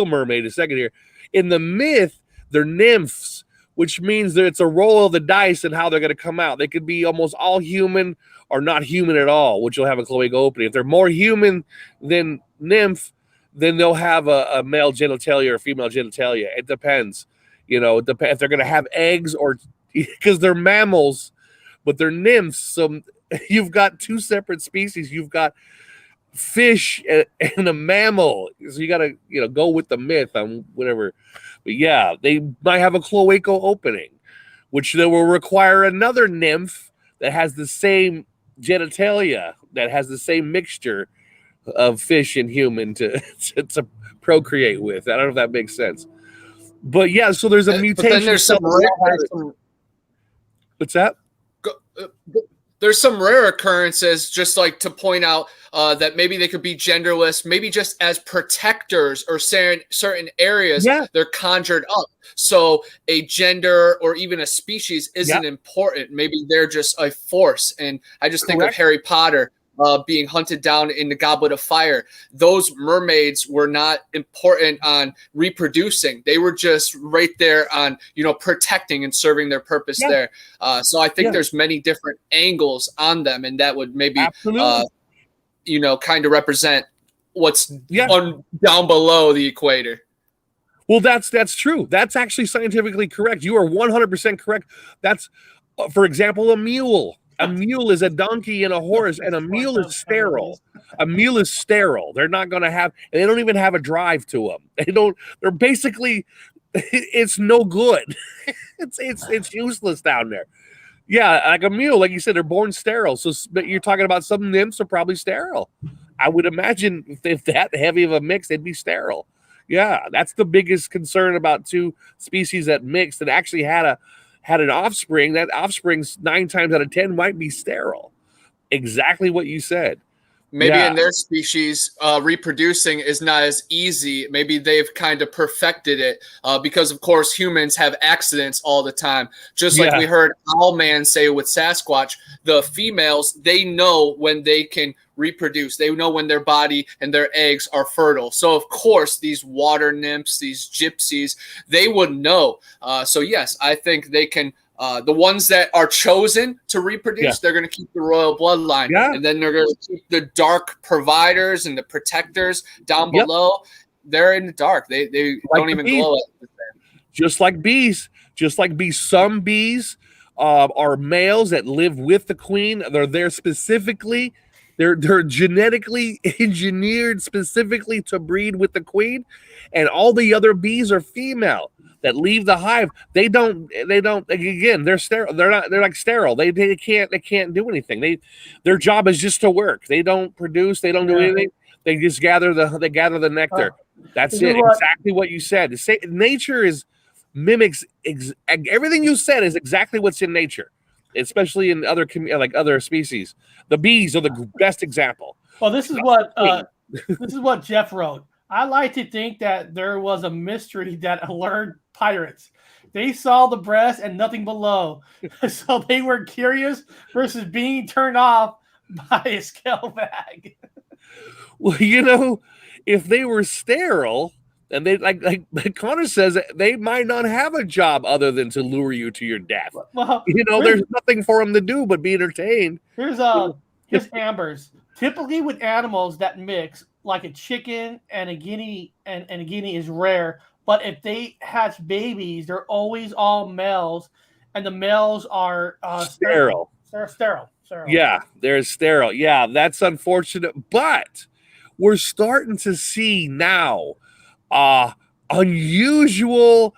mermaid in a second here. In the myth, they're nymphs, which means that it's a roll of the dice and how they're going to come out. They could be almost all human or not human at all, which will have a cloacal opening. If they're more human than nymph, then they'll have a male genitalia or female genitalia. It depends. It depends if they're going to have eggs or because they're mammals, but they're nymphs. So you've got two separate species. You've got fish and a mammal. So you got to go with the myth on whatever. But yeah, they might have a cloacal opening, which they will require another nymph that has the same genitalia, that has the same mixture of fish and human to procreate with. I don't know if that makes sense. But yeah, so there's a mutation. But then there's some what's that? There's some rare occurrences, just like to point out that maybe they could be genderless, maybe just as protectors or certain areas, they're conjured up. So a gender or even a species isn't important. Maybe they're just a force. And I just think of Harry Potter being hunted down in the Goblet of Fire. Those mermaids were not important on reproducing. They were just right there on, protecting and serving their purpose there. So I think there's many different angles on them, and that would maybe, kind of represent what's down below the equator. Well, that's true. That's actually scientifically correct. You are 100% correct. That's, for example, a mule. A mule is a donkey and a horse, and a mule is sterile. A mule is sterile. They're not going to have, and they don't even have a drive to them. They're basically, it's no good. It's useless down there. Yeah, like a mule, like you said, they're born sterile. So you're talking about some nymphs are probably sterile. I would imagine if that heavy of a mix, they'd be sterile. Yeah, that's the biggest concern about two species that mixed that actually had an offspring. That offspring's 9 times out of 10 might be sterile. Exactly what you said. Maybe in their species, reproducing is not as easy. Maybe they've kind of perfected it because, of course, humans have accidents all the time. Just like we heard Owlman say with Sasquatch, the females, they know when they can reproduce. They know when their body and their eggs are fertile. So, of course, these water nymphs, these gypsies, they would know. So, yes, I think they can. The ones that are chosen to reproduce, they're going to keep the royal bloodline. And then they're going to keep the dark providers and the protectors down below. They're in the dark. They don't even glow at the same. Just like bees. Some bees are males that live with the queen. They're there specifically. They're genetically engineered specifically to breed with the queen. And all the other bees are female that leave the hive. They don't again, they're sterile. They're like sterile. They can't do anything. Their job is just to work. They don't produce, they don't do anything. They just gather the nectar. That's it. Exactly what you said. Nature mimics everything you said is exactly what's in nature, especially in other species. The bees are the best example. Well, this is what Jeff wrote. I like to think that there was a mystery that allured pirates. They saw the breast and nothing below. So they were curious versus being turned off by a scale bag. Well, if they were sterile, and they like Connor says, they might not have a job other than to lure you to your death. Well, there's nothing for them to do but be entertained. Here's Amber's. Typically with animals that mix, like a chicken and a guinea, and a guinea is rare. But if they hatch babies, they're always all males, and the males are sterile. They're sterile. Yeah, they're sterile. Yeah, that's unfortunate. But we're starting to see now unusual.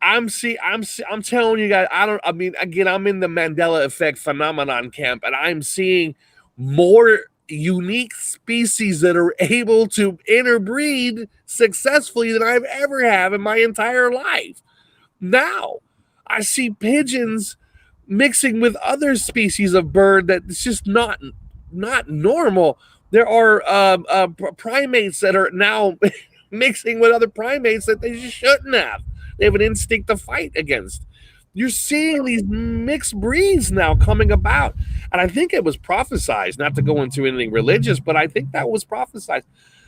I'm telling you guys, I'm in the Mandela effect phenomenon camp, and I'm seeing more unique species that are able to interbreed successfully than I've ever have in my entire life. Now, I see pigeons mixing with other species of bird that's just not normal. There are primates that are now mixing with other primates that they just shouldn't have. They have an instinct to fight against. You're seeing these mixed breeds now coming about. And I think it was prophesized, not to go into anything religious, but I think that was prophesized.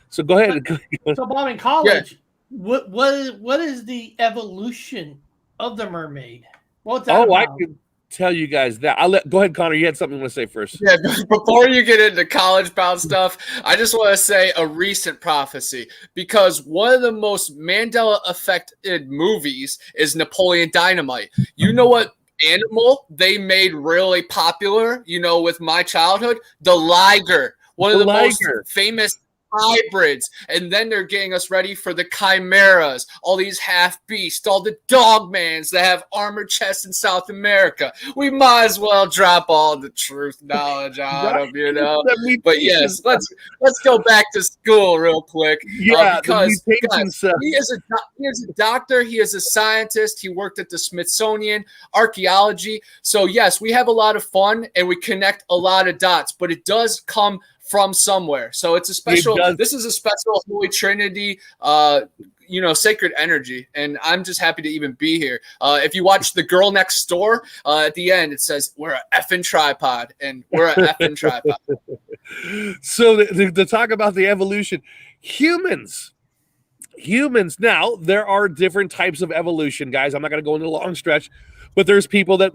So go ahead. So, Bob, in college, what is the evolution of the mermaid? What's that about? I could tell you guys that. Go ahead, Connor. You had something you want to say first. Yeah, before you get into college-bound stuff, I just want to say a recent prophecy, because one of the most Mandela-affected movies is Napoleon Dynamite. You know what animal they made really popular, with my childhood? The liger. One of the most famous hybrids. And then they're getting us ready for the chimeras, all these half beasts, all the dogmans that have armored chests in South America. We might as well drop all the truth knowledge on them, But yes, let's go back to school real quick. Because guys, he is a doctor, he is a scientist, he worked at the Smithsonian, archaeology. So yes, we have a lot of fun and we connect a lot of dots, but it does come from somewhere. So it's a special, this is a special Holy Trinity, sacred energy. And I'm just happy to even be here. If you watch The Girl Next Door, at the end, it says, we're a effing tripod, and we're a effing tripod. So to talk about the evolution, humans, now there are different types of evolution, guys. I'm not going to go into a long stretch, but there's people that,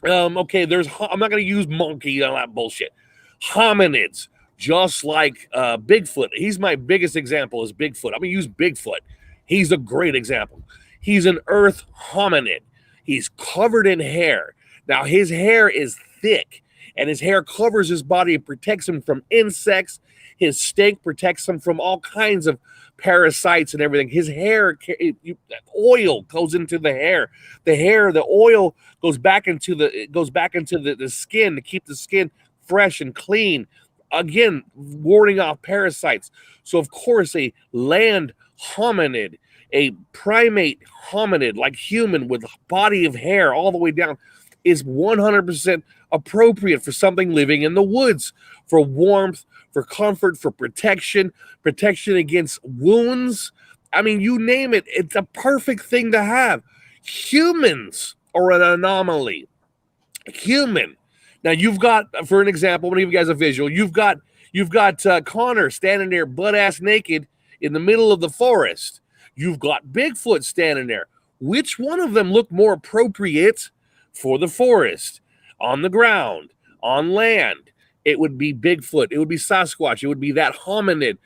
I'm not going to use monkey and all that bullshit. Hominids, just like Bigfoot. He's my biggest example is Bigfoot. I'm going to use Bigfoot. He's a great example. He's an earth hominid. He's covered in hair. Now, his hair is thick, and his hair covers his body and protects him from insects. His stink protects him from all kinds of parasites and everything. His hair, oil goes into the hair. The oil goes back into the skin to keep the skin fresh and clean, again, warding off parasites. So, of course, a land hominid, a primate hominid, like human with a body of hair all the way down, is 100% appropriate for something living in the woods, for warmth, for comfort, for protection against wounds. I mean, you name it, it's a perfect thing to have. Humans are an anomaly. Now, you've got, for an example, I'm going to give you guys a visual. You've got Connor standing there butt-ass naked in the middle of the forest. You've got Bigfoot standing there. Which one of them look more appropriate for the forest? On the ground, on land, it would be Bigfoot. It would be Sasquatch. It would be that hominid.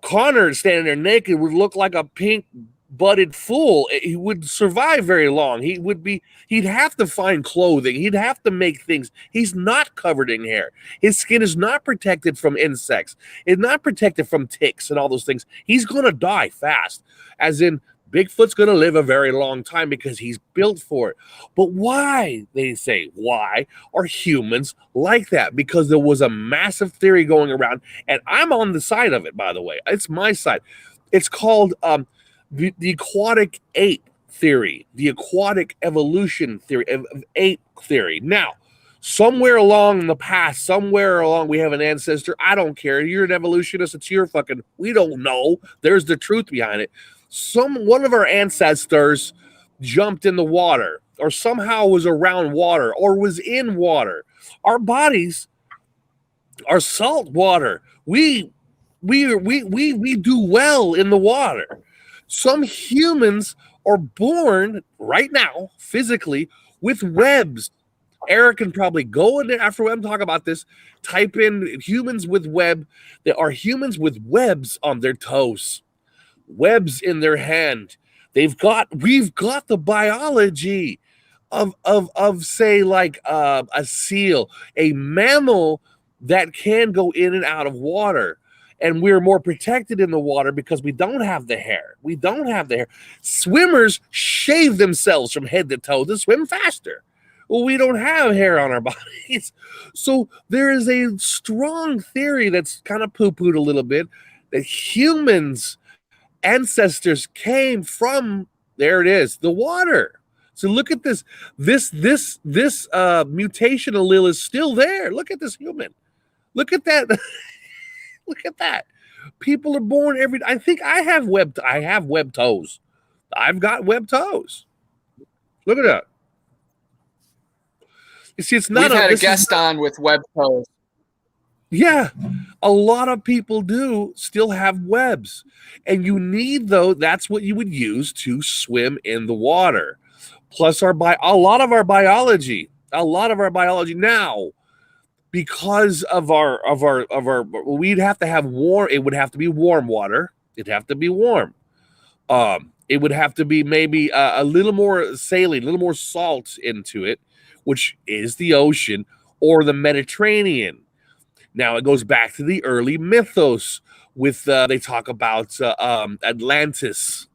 Connor standing there naked would look like a pink-butted fool. He would survive very long. He'd have to find clothing. He'd have to make things. He's not covered in hair. His skin is not protected from insects. It's not protected from ticks and all those things. He's going to die fast. As in, Bigfoot's going to live a very long time because he's built for it. But why, they say, why are humans like that? Because there was a massive theory going around, and I'm on the side of it, by the way. It's my side. It's called the aquatic ape theory, the aquatic evolution theory, of ape theory. Now, somewhere along in the past, we have an ancestor. I don't care. You're an evolutionist. It's your fucking, we don't know. There's the truth behind it. One of our ancestors jumped in the water, or somehow was around water, or was in water. Our bodies are salt water. We do well in the water. Some humans are born right now, physically, with webs. Eric can probably go in there after I'm talking about this. Type in humans with web. There are humans with webs on their toes, webs in their hand. We've got the biology of say like a seal, a mammal that can go in and out of water. And we're more protected in the water because we don't have the hair. Swimmers shave themselves from head to toe to swim faster. Well, we don't have hair on our bodies. So there is a strong theory that's kind of poo-pooed a little bit that humans' ancestors came from, there it is, the water. So look at this. This mutation allele is still there. Look at this human. Look at that. Look at that. People are born every. I think I have webbed toes. I've got webbed toes. Look at that. You see, it's not. We've had a guest on with web toes. Yeah, a lot of people do still have webs, and you need that's what you would use to swim in the water. Plus, a lot of our biology now, because of our, we'd have to have warm. It would have to be warm water. It'd have to be warm. It would have to be maybe a little more saline, a little more salt into it, which is the ocean or the Mediterranean. Now it goes back to the early mythos with they talk about Atlantis.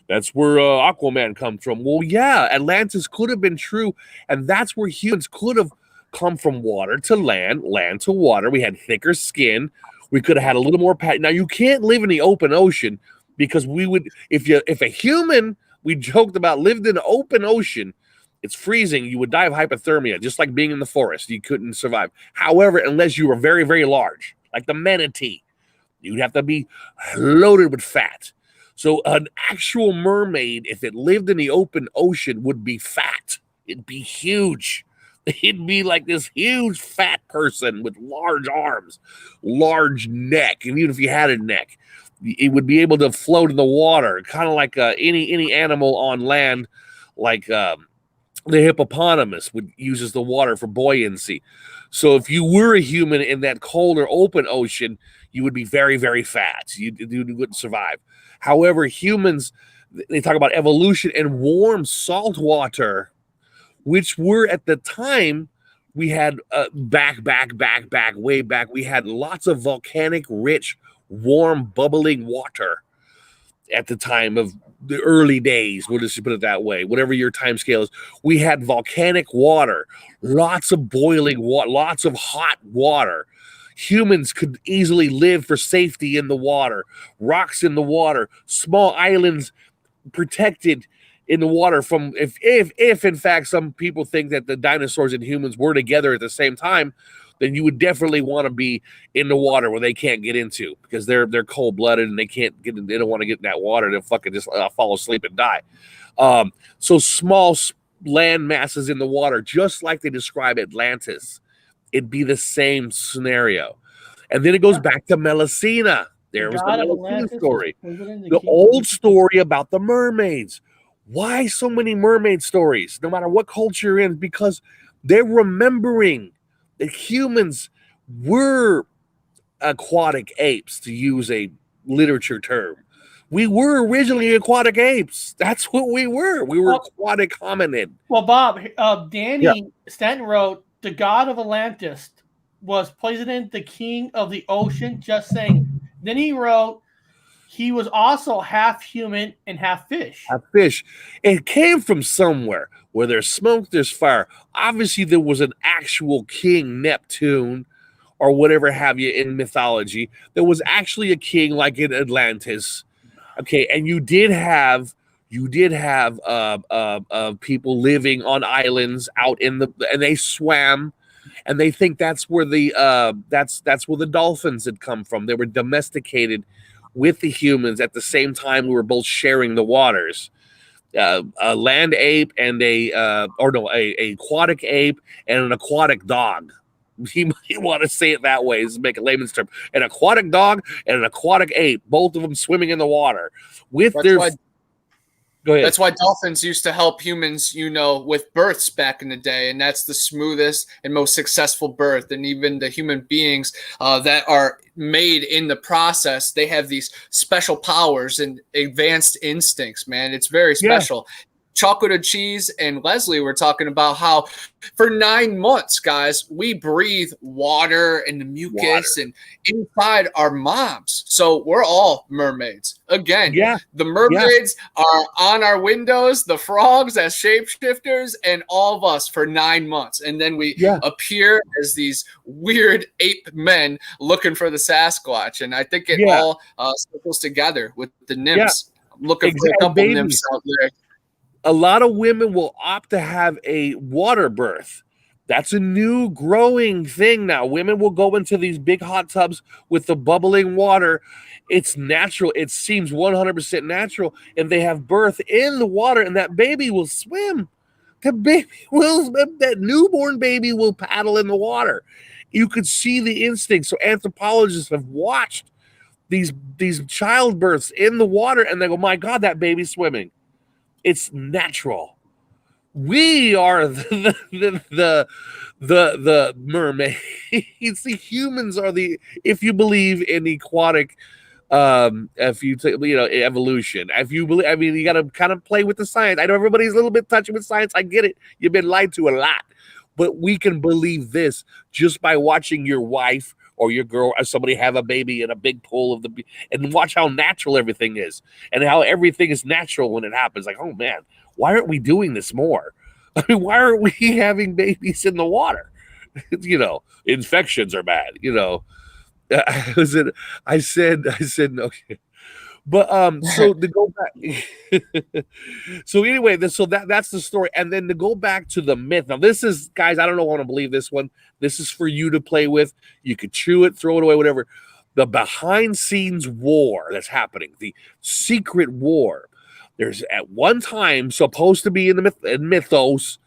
That's where Aquaman comes from. Well, yeah, Atlantis could have been true, and that's where humans could have come from water to land, land to water. We had thicker skin. We could have had a little more Now you can't live in the open ocean because we would if a human, we joked about, lived in the open ocean. It's freezing. You would die of hypothermia, just like being in the forest. You couldn't survive. However, unless you were very, very large, like the manatee, you'd have to be loaded with fat. So an actual mermaid, if it lived in the open ocean, would be fat. It'd be huge. It'd be like this huge fat person with large arms, large neck. And even if you had a neck, it would be able to float in the water, kind of like any animal on land, like the hippopotamus uses the water for buoyancy. So if you were a human in that cold or open ocean, you would be very, very fat. You wouldn't survive. However, humans, they talk about evolution and warm salt water, which were at the time, we had way back, we had lots of volcanic rich, warm, bubbling water at the time of the early days. We'll just put it that way. Whatever your time scale is, we had volcanic water, lots of boiling water, lots of hot water. Humans could easily live for safety in the water, rocks in the water, small islands protected in the water from if in fact some people think that the dinosaurs and humans were together at the same time, then you would definitely want to be in the water where they can't get into because they're cold-blooded and they don't want to get in that water. They'll fucking just fall asleep and die. So small land masses in the water, just like they describe Atlantis, it'd be the same scenario. And then it goes back to Melusine. There was the Melusine story. The old story about the mermaids. Why so many mermaid stories, no matter what culture you're in? Because they're remembering that humans were aquatic apes, to use a literature term. We were originally aquatic apes. That's what we were. We were aquatic hominid. Well, Bob, Danny Stanton wrote, the god of Atlantis was Poseidon, the king of the ocean, just saying. Then he wrote, he was also half human and half fish. Half fish. It came from somewhere. Where there's smoke, there's fire. Obviously, there was an actual king, Neptune, or whatever have you in mythology. There was actually a king like in Atlantis. Okay, and you did have people living on islands out in and they swam, and they think that's where that's where the dolphins had come from. They were domesticated with the humans at the same time. We were both sharing the waters. A land ape and a aquatic ape and an aquatic dog. You might want to say it that way, to make a layman's term. An aquatic dog and an aquatic ape, both of them swimming in the water. Go ahead. That's why dolphins used to help humans, with births back in the day. And that's the smoothest and most successful birth. And even the human beings that are made in the process, they have these special powers and advanced instincts, man. It's very special. Chocolate and Cheese and Leslie were talking about how for 9 months, guys, we breathe water and the mucus and inside our moms. So we're all mermaids. Again, the mermaids are on our windows, the frogs as shapeshifters, and all of us for 9 months. And then we appear as these weird ape men looking for the Sasquatch. And I think it all circles together with the nymphs. I'm looking for a couple nymphs out there. A lot of women will opt to have a water birth. That's a new growing thing now. Women will go into these big hot tubs with the bubbling water. It's natural. It seems 100% natural. And they have birth in the water, and that baby will swim. That newborn baby will paddle in the water. You could see the instinct. So anthropologists have watched these childbirths in the water, and they go, my God, that baby's swimming. It's natural. We are the mermaids. The humans are if you believe in aquatic, if you evolution. If you believe, I mean, you got to kind of play with the science. I know everybody's a little bit touchy with science. I get it. You've been lied to a lot, but we can believe this just by watching your wife or your girl or somebody have a baby in a big pool and watch how natural everything is and how everything is natural when it happens. Like, oh man, why aren't we doing this more? I mean, why aren't we having babies in the water? Infections are bad, I said, okay. But so to go back, so anyway, that's the story. And then to go back to the myth. Now, this is, guys, I don't know, want to believe this one. This is for you to play with. You could chew it, throw it away, whatever. The behind scenes war that's happening, the secret war. There's at one time supposed to be in the mythos.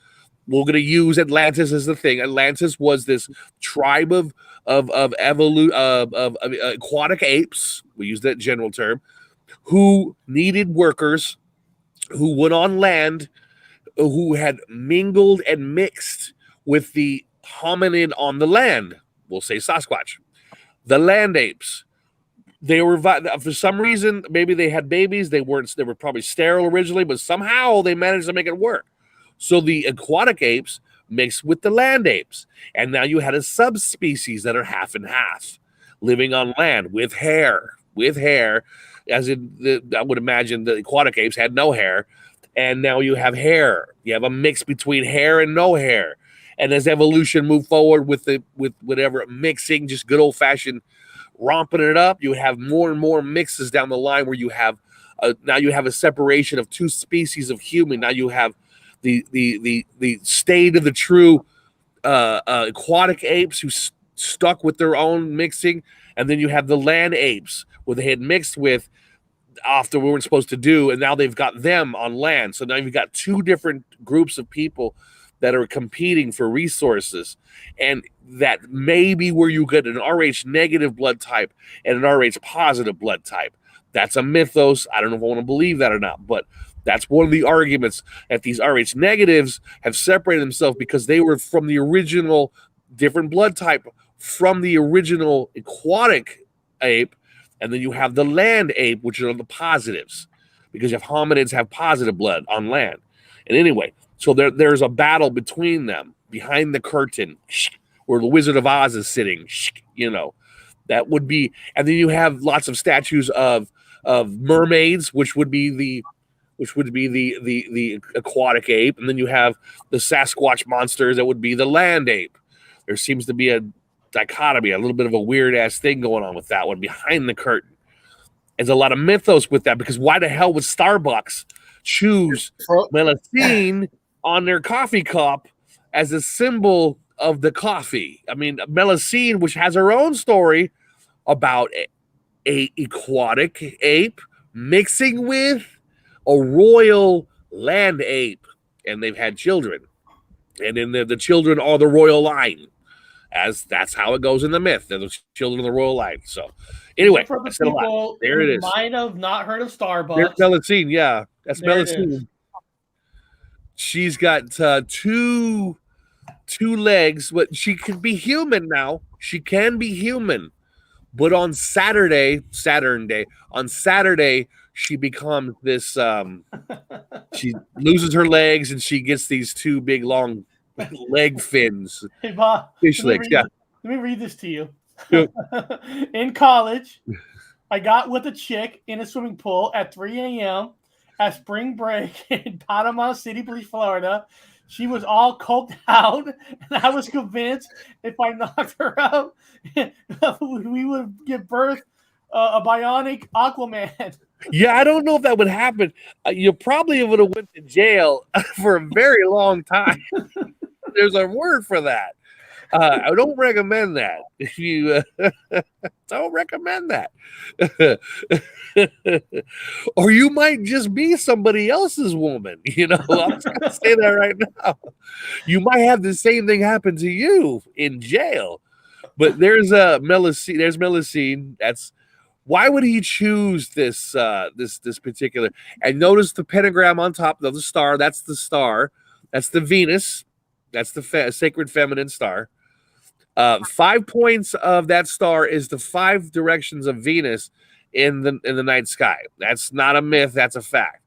We're going to use Atlantis as the thing. Atlantis was this tribe of aquatic apes. We use that general term, who needed workers, who went on land, who had mingled and mixed with the hominid on the land. We'll say Sasquatch. The land apes. They were, for some reason, maybe they had babies. They were probably sterile originally, but somehow they managed to make it work. So the aquatic apes mixed with the land apes. And now you had a subspecies that are half and half, living on land with hair. As in, I would imagine the aquatic apes had no hair. And now you have hair. You have a mix between hair and no hair. And as evolution moved forward with whatever mixing, just good old-fashioned romping it up, you have more and more mixes down the line where you have now you have a separation of two species of human. Now you have the state of the true aquatic apes who stuck with their own mixing, and then you have the land apes where they had mixed with after we weren't supposed to do, and now they've got them on land. So now you've got two different groups of people that are competing for resources, and that may be where you get an RH negative blood type and an RH positive blood type. That's a mythos. I don't know if I want to believe that or not, but that's one of the arguments, that these RH negatives have separated themselves because they were from the original different blood type from the original aquatic ape, and then you have the land ape, which are the positives, because you have hominids have positive blood on land. And anyway, so there's a battle between them behind the curtain where the Wizard of Oz is sitting, that would be, and then you have lots of statues of mermaids, which would be the aquatic ape, and then you have the Sasquatch monsters that would be the land ape. There seems to be a dichotomy, a little bit of a weird ass thing going on with that one behind the curtain. There's a lot of mythos with that, because why the hell would Starbucks choose Melusine on their coffee cup as a symbol of the coffee? I mean, Melusine, which has her own story about a aquatic ape mixing with a royal land ape, and they've had children, and then the children are the royal line, as that's how it goes in the myth. They're the children of the royal line. So anyway, for the people there it is. Might have not heard of Starbucks. There's Melusine, yeah, that's Melusine. She's got two legs, but she can be human now. She can be human, but on Saturday, she becomes this. She loses her legs, and she gets these two big long leg fins, Hey, Bob, fish legs. Yeah. let me read this to you. Yep. In college, I got with a chick in a swimming pool at 3 a.m. at spring break in Panama City Beach, Florida. She was all coked out, and I was convinced if I knocked her out, we would give birth a bionic Aquaman. Yeah, I don't know if that would happen. You probably would have went to jail for a very long time. There's a word for that. I don't recommend that. If you don't recommend that, or you might just be somebody else's woman. You know, I'm trying to say that right now. You might have the same thing happen to you in jail. But there's Melusine. There's Melusine. That's why would he choose this this particular? And notice the pentagram on top of the star. That's the star. That's the Venus. That's the sacred feminine star. 5 points of that star is the 5 directions of Venus in the night sky. That's not a myth. That's a fact.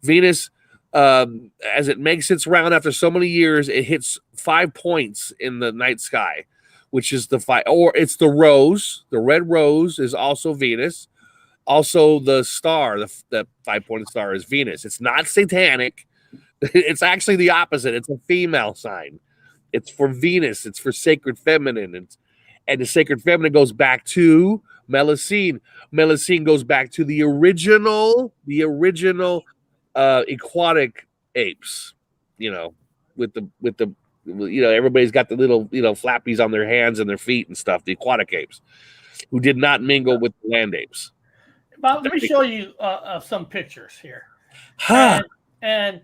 Venus, as it makes its round after so many years, it hits 5 points in the night sky, which is the 5, or it's the rose. The red rose is also Venus. Also, the star, the 5-pointed star is Venus. It's not satanic. It's actually the opposite. It's a female sign. It's for Venus. It's for sacred feminine. And the sacred feminine goes back to Melusine. Melusine goes back to the original aquatic apes. You know, with the everybody's got the little flappies on their hands and their feet and stuff. The aquatic apes, who did not mingle with the land apes. Bob, let me show you some pictures here. Huh. And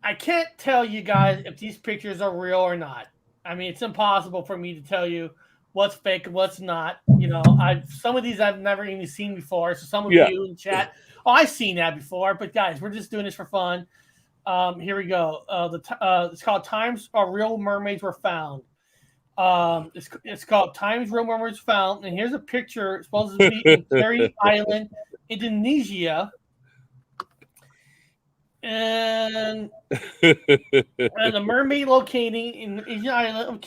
I can't tell you guys if these pictures are real or not. I mean, it's impossible for me to tell you what's fake and what's not. You know, some of these I've never even seen before. So some of you in chat, I've seen that before. But guys, we're just doing this for fun. Here we go. It's called Times Real Mermaids Were Found. It's called Times Real Mermaids Found. And here's a picture supposed to be in Carey Island, Indonesia. And the mermaid locating in Asian island,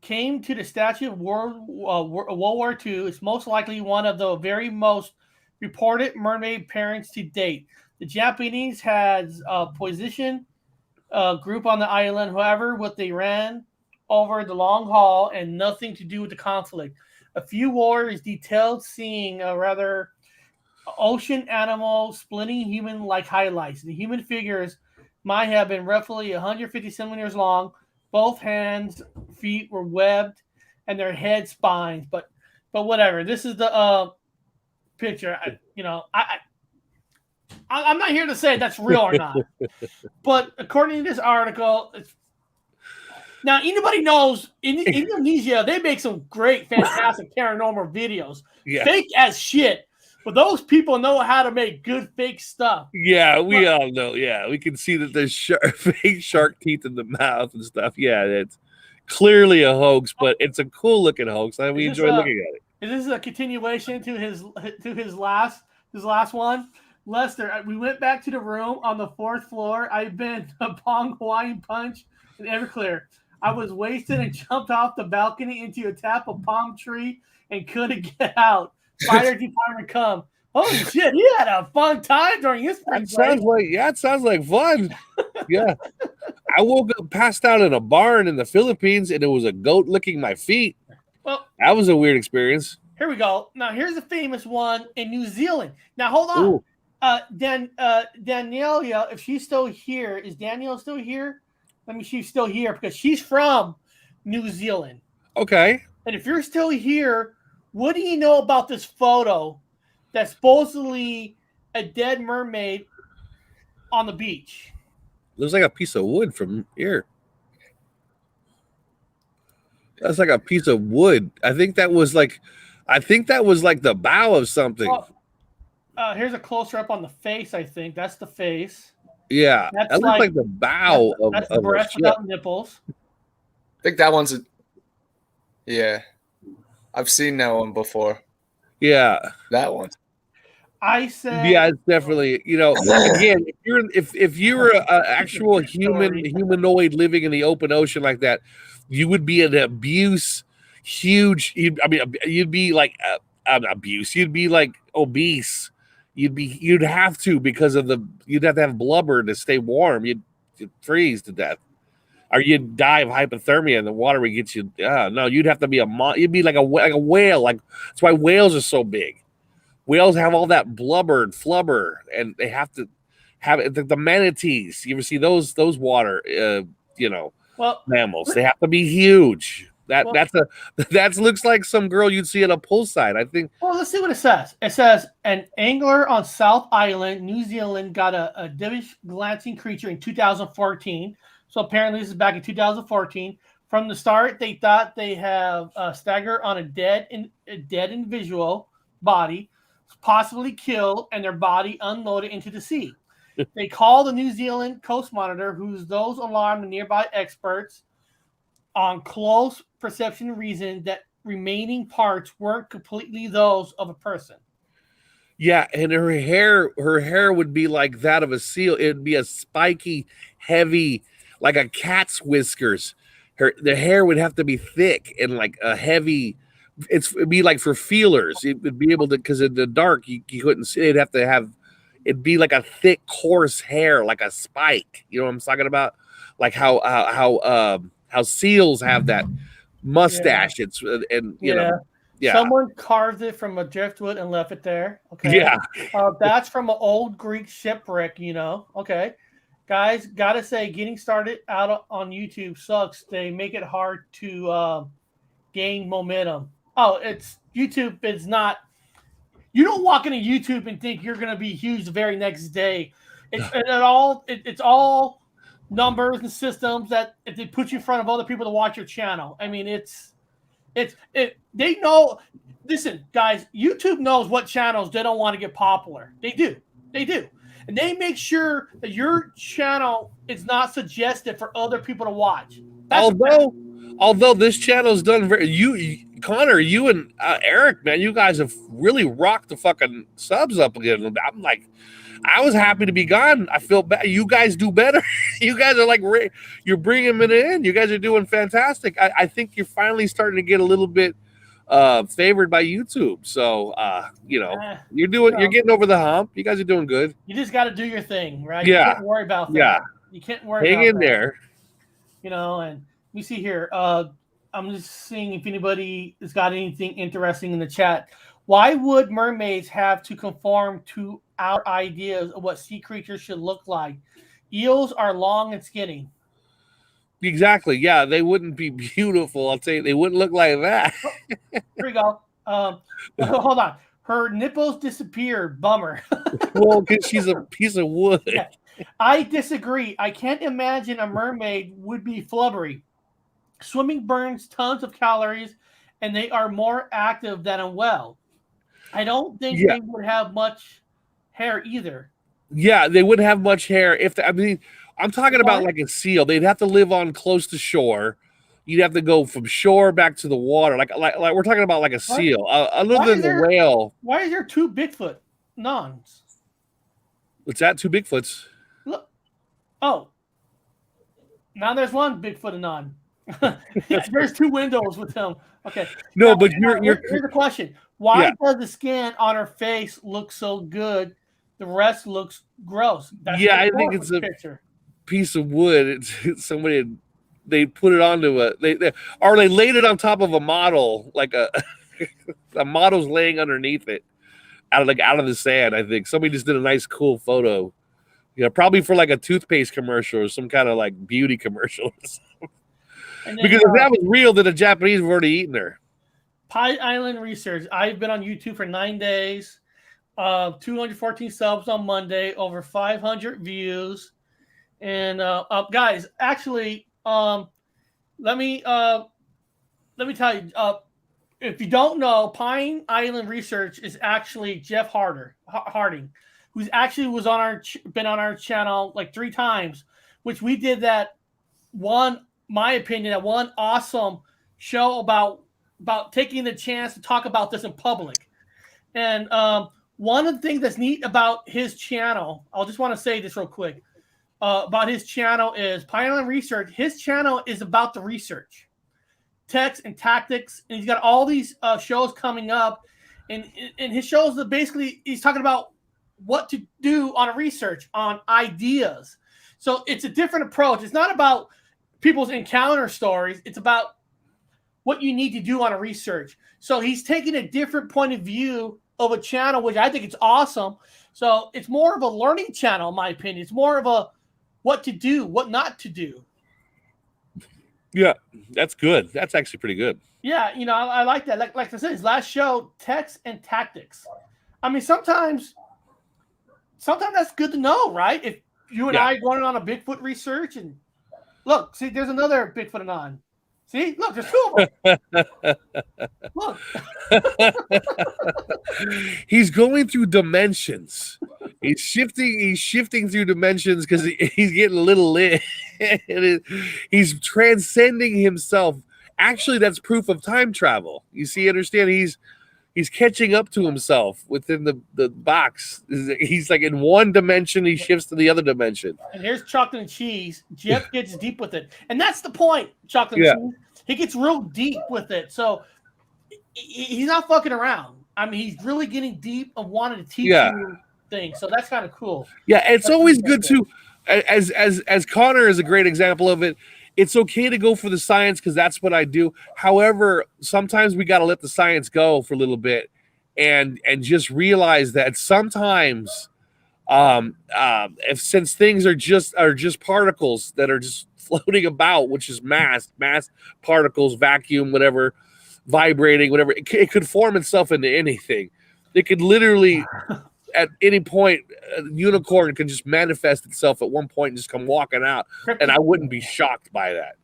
came to the statue of World War II. It's most likely one of the very most reported mermaid parents to date. The Japanese has a position group on the island. However, what they ran over the long haul and nothing to do with the conflict. A few warriors detailed seeing a rather ocean animal splitting human-like highlights. The human figures might have been roughly 150 centimeters long. Both hands, feet were webbed, and their head spines. But whatever. This is the picture. I'm not here to say that's real or not. But according to this article, now anybody knows in Indonesia they make some great, fantastic paranormal videos. Yeah. Fake as shit. But those people know how to make good fake stuff. Yeah, we all know. Yeah, we can see that there's fake shark teeth in the mouth and stuff. Yeah, it's clearly a hoax, but it's a cool looking hoax. We enjoy looking at it. Is this a continuation to his last one? Lester, we went back to the room on the 4th floor. I've been a Pong Hawaiian punch in Everclear. I was wasted and jumped off the balcony into a tap of palm tree and couldn't get out. Fire department come. Holy shit, he had a fun time during his spring break. It sounds like fun. Yeah. I woke up passed out in a barn in the Philippines and it was a goat licking my feet. Well, that was a weird experience. Here we go. Now here's a famous one in New Zealand. Now hold on. Daniela, if she's still here, is Danielle still here? Let me see if she's still here because she's from New Zealand. Okay. And if you're still here, what do you know about this photo that's supposedly a dead mermaid on the beach? Looks like a piece of wood from here. That's like a piece of wood. I think that was like the bow of something. Well, here's a closer up on the face, I think. That's the face. Yeah. That looks like the bow that's the breast without nipples. I think that one's I've seen that one before. Yeah. That one. I said, Yeah, it's definitely, again, if you're an actual story. humanoid living in the open ocean like that, you would be an you'd be like abuse. You'd be like obese. You'd have to because you'd have to have blubber to stay warm. You'd freeze to death. Or you'd die of hypothermia and the water would get you. No, you'd have to be you'd be like a whale. Like that's why whales are so big. Whales have all that blubber and flubber, and they have to have it. The manatees. You ever see those water, mammals? They have to be huge. That looks like some girl you'd see at a poolside. I think. Well, let's see what it says. It says an angler on South Island, New Zealand, got a divish glancing creature in 2014. So apparently, this is back in 2014. From the start, they thought they have stagger on a dead individual body, possibly killed, and their body unloaded into the sea. They called the New Zealand Coast Monitor, who's those alarmed the nearby experts on close perception reason that remaining parts weren't completely those of a person. Yeah, and her hair would be like that of a seal. It'd be a spiky, heavy, like a cat's whiskers. The hair would have to be thick and like a heavy. It'd be like for feelers. It would be able to, because in the dark you couldn't see. It'd be like a thick, coarse hair, like a spike. You know what I'm talking about? Like how seals have that mustache. Yeah. Someone carved it from a driftwood and left it there. Okay. Yeah. That's from an old Greek shipwreck. Okay. Guys, gotta say, getting started out on YouTube sucks. They make it hard to gain momentum. Oh, it's YouTube. It's not. You don't walk into YouTube and think you're gonna be huge the very next day. It's all numbers and systems that if they put you in front of other people to watch your channel. I mean, they know. Listen, guys, YouTube knows what channels they don't want to get popular. They do, and they make sure that your channel is not suggested for other people to watch. Although this channel's done Connor, you and Eric, man, you guys have really rocked the fucking subs up again. I'm like, I was happy to be gone. I feel bad. You guys do better. You guys are like, you're bringing it in. You guys are doing fantastic. I think you're finally starting to get a little bit favored by YouTube. So, you're getting over the hump. You guys are doing good. You just got to do your thing, right? Yeah. You can't worry about that. Yeah. You can't worry Hang about in that. there. And we see here. I'm just seeing if anybody has got anything interesting in the chat. Why would mermaids have to conform to our ideas of what sea creatures should look like? Eels are long and skinny. Exactly. Yeah, they wouldn't be beautiful. I'll tell you, they wouldn't look like that. Here we go. Hold on. Her nipples disappeared. Bummer. Well, because she's a piece of wood. Yeah. I disagree. I can't imagine a mermaid would be flubbery. Swimming burns tons of calories, and they are more active than a whale. I don't think they would have much hair either. Yeah, they wouldn't have much hair. I'm talking about like a seal. They'd have to live on close to shore. You'd have to go from shore back to the water. Like we're talking about like a seal. Other than the whale. Why is there two Bigfoot Nons? What's that? Two Bigfoots? Look. Oh. Now there's one Bigfoot Anon. There's two windows with him. Okay. No, now, but here's the question. Why does the skin on her face look so good? The rest looks gross. I think it's a piece of wood. It's somebody they put it onto they laid it on top of a model, like a model's laying underneath it out of the sand. I think somebody just did a nice cool photo. Probably for like a toothpaste commercial or some kind of like beauty commercial. Then, because if that was real, then the Japanese were already eating her. Pie Island Research. I've been on YouTube for 9 days. 214 subs on Monday, over 500 views. And guys, actually, let me tell you, if you don't know, Pine Island Research is actually Jeff Harding, who's actually been on our channel like 3 times, which we did that one awesome show about taking the chance to talk about this in public. And one of the things that's neat about his channel, I'll just want to say this real quick about his channel is Pioneer Research. His channel is about the research, text and tactics, and he's got all these shows coming up, and his shows are basically he's talking about what to do on a research on ideas. So it's a different approach. It's not about people's encounter stories. It's about what you need to do on a research. So he's taking a different point of view of a channel, which I think it's awesome. So it's more of a learning channel, in my opinion. It's more of a what to do, what not to do. Yeah, that's good. That's actually pretty good. Yeah, I like that. Like I said, his last show, text and tactics. I mean, sometimes that's good to know, right? If you and I going on a Bigfoot research and look, see, there's another Bigfoot Anon. See, look, there's two of them. Look. He's going through dimensions. He's shifting through dimensions because he's getting a little lit. He's transcending himself. Actually, that's proof of time travel. You see, understand? He's catching up to himself within the box. He's like in one dimension, he shifts to the other dimension. And here's chocolate and cheese. Jeff gets deep with it. And that's the point, chocolate and cheese. He gets real deep with it. So he's not fucking around. I mean, he's really getting deep of wanting to teach you things. So that's kind of cool. Yeah, it's always good to, as Connor is a great example of it, it's okay to go for the science because that's what I do. However, sometimes we got to let the science go for a little bit and just realize that sometimes since things are just particles that are just floating about, which is mass particles, vacuum, whatever, vibrating, whatever, it could form itself into anything. It could literally at any point, a unicorn can just manifest itself at one point and just come walking out, and I wouldn't be shocked by that.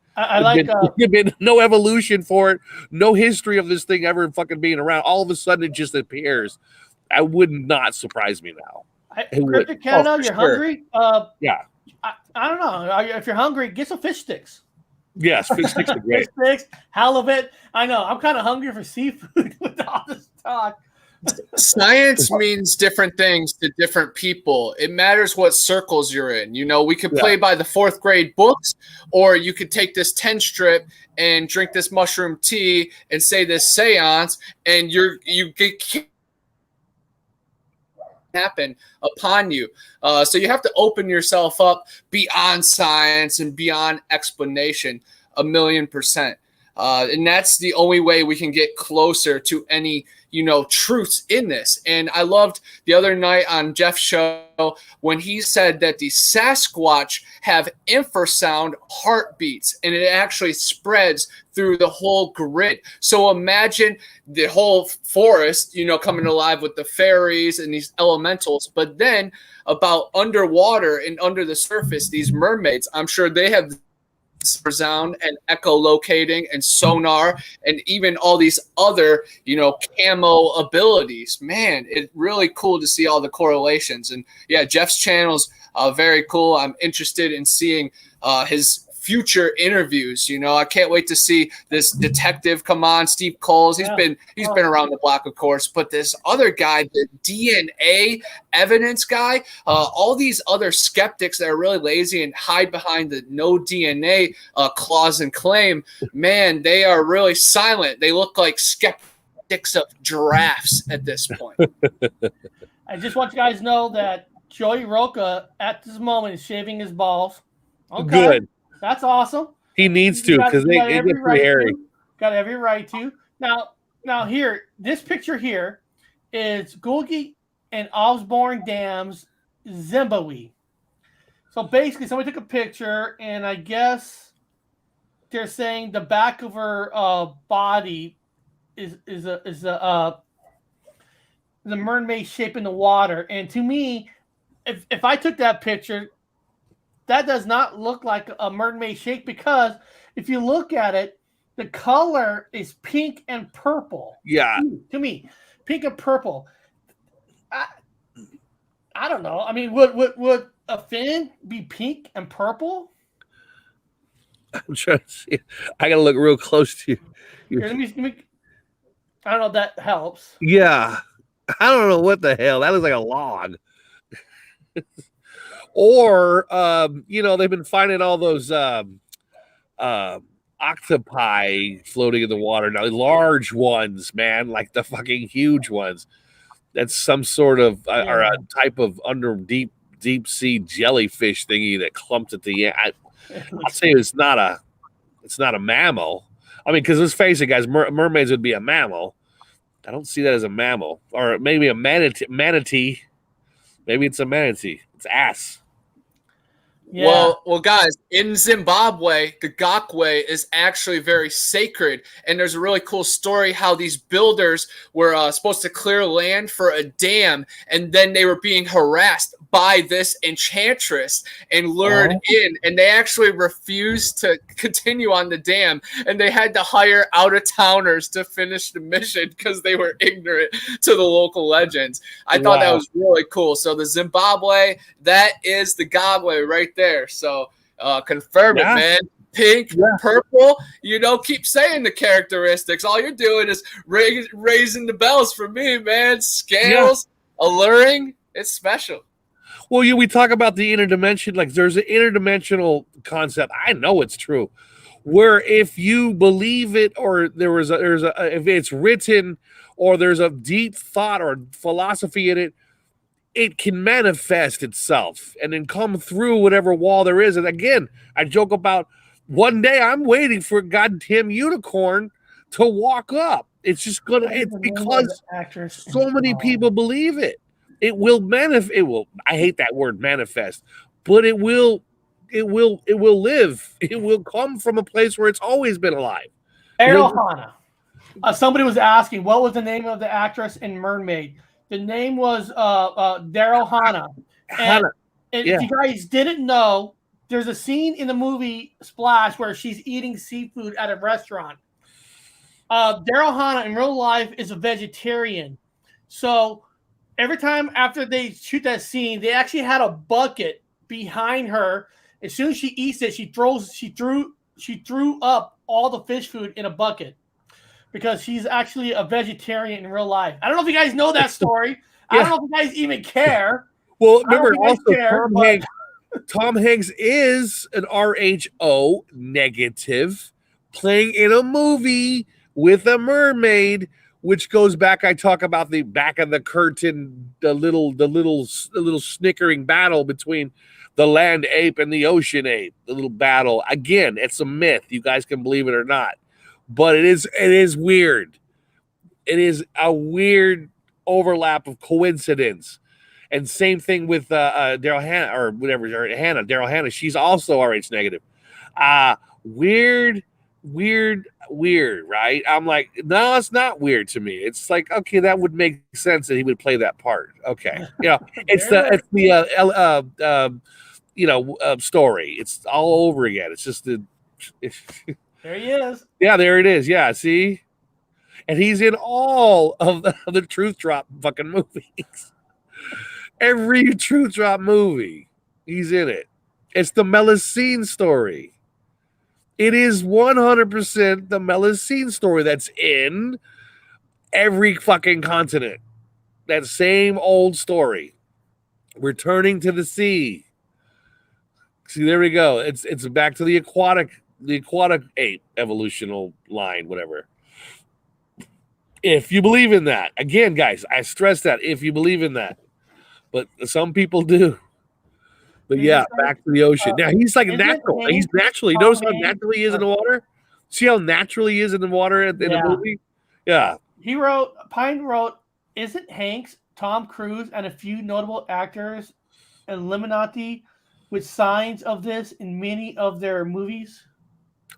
There's been no evolution for it, no history of this thing ever fucking being around. All of a sudden, it just appears. I would not surprise me now. Cryptic Canada, you're hungry? Yeah. I don't know. If you're hungry, get some fish sticks. Yes, fish sticks are great. Fish sticks, halibut. I know. I'm kind of hungry for seafood with all this talk. Science means different things to different people. It matters what circles you're in. We could play by the 4th grade books, or you could take this 10 strip and drink this mushroom tea and say this seance, and you get happen upon you. So you have to open yourself up beyond science and beyond explanation 1,000,000%. And that's the only way we can get closer to any, truths in this. And I loved the other night on Jeff's show when he said that the Sasquatch have infrasound heartbeats, and it actually spreads through the whole grid. So imagine the whole forest, coming alive with the fairies and these elementals. But then about underwater and under the surface, these mermaids, I'm sure they have sound and echolocating and sonar and even all these other camo abilities. Man, it's really cool to see all the correlations. And Jeff's channel's very cool. I'm interested in seeing his future interviews. I can't wait to see this detective come on, Steve Coles. He's been around the block, of course, but this other guy, the DNA evidence guy, all these other skeptics that are really lazy and hide behind the no DNA clause and claim, man, they are really silent. They look like skeptics of giraffes at this point. I just want you guys to know that Joey Roca at this moment is shaving his balls. Okay. Good. That's awesome. He needs to because they get pretty hairy. Got every right to. Now here, this picture here is Gulgi and Osborne Dams, Zimbabwe. So basically, somebody took a picture, and I guess they're saying the back of her body is the mermaid shape in the water. And to me, if I took that picture, that does not look like a mermaid shape, because if you look at it, the color is pink and purple. Yeah. To me, pink and purple. I don't know. I mean, would a fin be pink and purple? I'm trying to see. I got to look real close to you. Here, let me. I don't know if that helps. Yeah. I don't know what the hell. That looks like a log. Or they've been finding all those octopi floating in the water now, large ones, man, like the fucking huge ones. That's some sort of or a type of under deep sea jellyfish thingy that clumped at the end. I'll say it's not a mammal. I mean, because let's face it, guys, mermaids would be a mammal. I don't see that as a mammal, or maybe a manatee. Maybe it's a manatee. It's ass. Yeah. Well, guys, in Zimbabwe, the Gakwe is actually very sacred, and there's a really cool story how these builders were supposed to clear land for a dam, and then they were being harassed by this enchantress and lured in, and they actually refused to continue on the dam, and they had to hire out-of-towners to finish the mission because they were ignorant to the local legends. I thought that was really cool. So the Zimbabwe, that is the Gagwe right there. So confirm it, man. Pink, purple, keep saying the characteristics. All you're doing is raising the bells for me, man. Scales, alluring, it's special. Well, we talk about the interdimension, like there's an interdimensional concept. I know it's true, where if you believe it, or if it's written, or there's a deep thought or philosophy in it, it can manifest itself and then come through whatever wall there is. And again, I joke about one day I'm waiting for a goddamn unicorn to walk up. It's just it's because so many people believe it. It will manifest. I hate that word manifest, but it will live. It will come from a place where it's always been alive. Daryl Hannah. Somebody was asking, what was the name of the actress in Mermaid? The name was Daryl Hannah. And if you guys didn't know, there's a scene in the movie Splash where she's eating seafood at a restaurant. Daryl Hannah in real life is a vegetarian. So every time after they shoot that scene, they actually had a bucket behind her. As soon as she eats it, she threw up all the fish food in a bucket, because she's actually a vegetarian in real life. I don't know if you guys know that story. I don't know if you guys even care. Well, remember also Tom Hanks is an RHO negative playing in a movie with a mermaid, which goes back. I talk about the back of the curtain, the little snickering battle between the land ape and the ocean ape. The little battle. Again, it's a myth. You guys can believe it or not. But it is weird. It is a weird overlap of coincidence. And same thing with Daryl Hannah, or whatever, Daryl Hannah. She's also RH negative. Weird, right? I'm like, no, it's not weird to me. It's like, okay, that would make sense that he would play that part. Okay, it's the story. It's all over again. It's just there he is. Yeah, there it is. Yeah, see? And he's in all of the Truth Drop fucking movies. Every Truth Drop movie, he's in it. It's the Melusine story. It is 100% the Melusine story that's in every fucking continent. That same old story. Returning to the sea. See, there we go. It's back to the aquatic ape evolutional line, whatever. If you believe in that. Again, guys, I stress that if you believe in that. But some people do. But yeah, back to the ocean. Now he's like natural. He's naturally. Notice how naturally he is in the water? See how naturally he is in the water in the movie? Yeah. Pine wrote, isn't Hanks, Tom Cruise, and a few notable actors Illuminati with signs of this in many of their movies?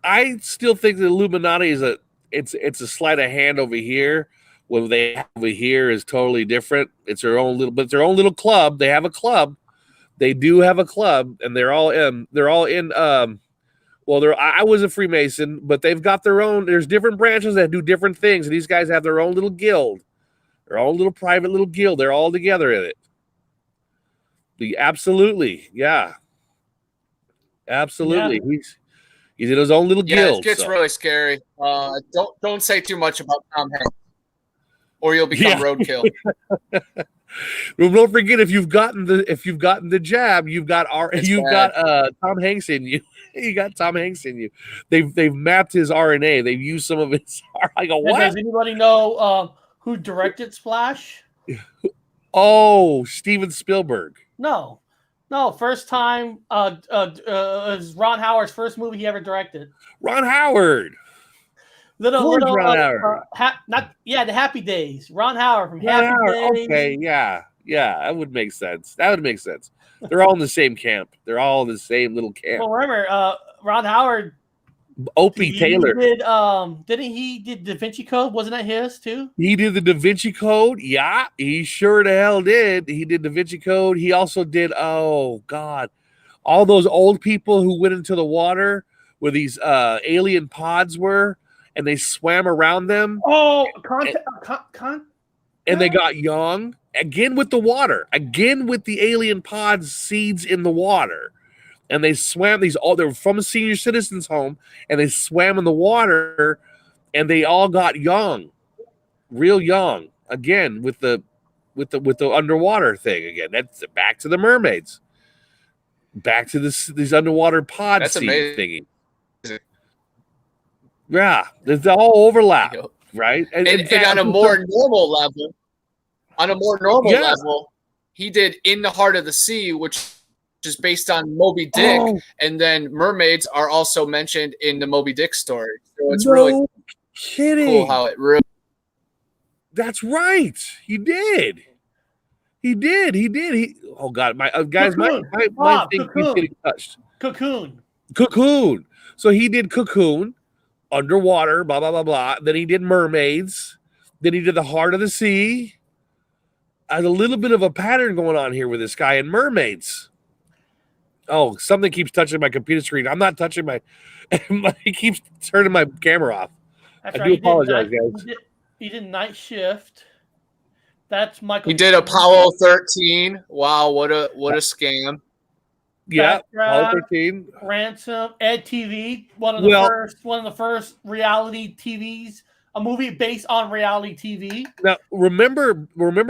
I still think the Illuminati is it's a sleight of hand over here. What they have over here is totally different. It's their own little club. They have a club. They do have a club, and they're all in. I was a Freemason, but they've got their own. There's different branches that do different things, and these guys have their own little guild, their own little private little guild. They're all together in it. Absolutely, yeah, absolutely. Yeah. He's in his own little guild. It gets really scary. Don't say too much about Tom Hanks. or you'll become roadkill. Well, don't forget if you've gotten the jab, you've got Tom Hanks in you. You got Tom Hanks in you. They've mapped his RNA. They've used some of his. I go, what? Does anybody know who directed Splash? Oh, Steven Spielberg. No. First time. It was Ron Howard's first movie he ever directed. Ron Howard. The Happy Days. Ron Howard from Happy Days. Okay, yeah, that would make sense. They're all in the same camp. They're all in the same little camp. Well, remember, Ron Howard. Opie Taylor. Didn't he did Da Vinci Code? Wasn't that his too? He did the Da Vinci Code. Yeah, he sure the hell did. He did Da Vinci Code. He also did, oh God, all those old people who went into the water where these alien pods were, and they swam around them. Oh, and they got young again with the water, again with the alien pods seeds in the water. And they swam they were from a senior citizens home, and they swam in the water, and they all got young, real young again with the underwater thing again. That's back to the mermaids, back to these underwater pod seed thingy. Yeah, there's all overlap, right? And on a more normal level, he did In the Heart of the Sea, which is based on Moby Dick, and then mermaids are also mentioned in the Moby Dick story. So it's really cool how it really. That's right. He did. Oh God, my guys, my thing keeps getting touched. Cocoon. So he did Cocoon, underwater, blah blah blah blah. Then he did Mermaids. Then he did The Heart of the Sea. There's a little bit of a pattern going on here with this guy in Mermaids. Oh, something keeps touching my computer screen. I'm not touching he keeps turning my camera off. That's I right. do apologize, guys. He did Night Shift. That's Michael. He did Apollo 13. Wow, what a scam. Yeah, Apollo 13. Ransom, Ed TV, one of the first reality TVs. A movie based on reality TV. Now, remember,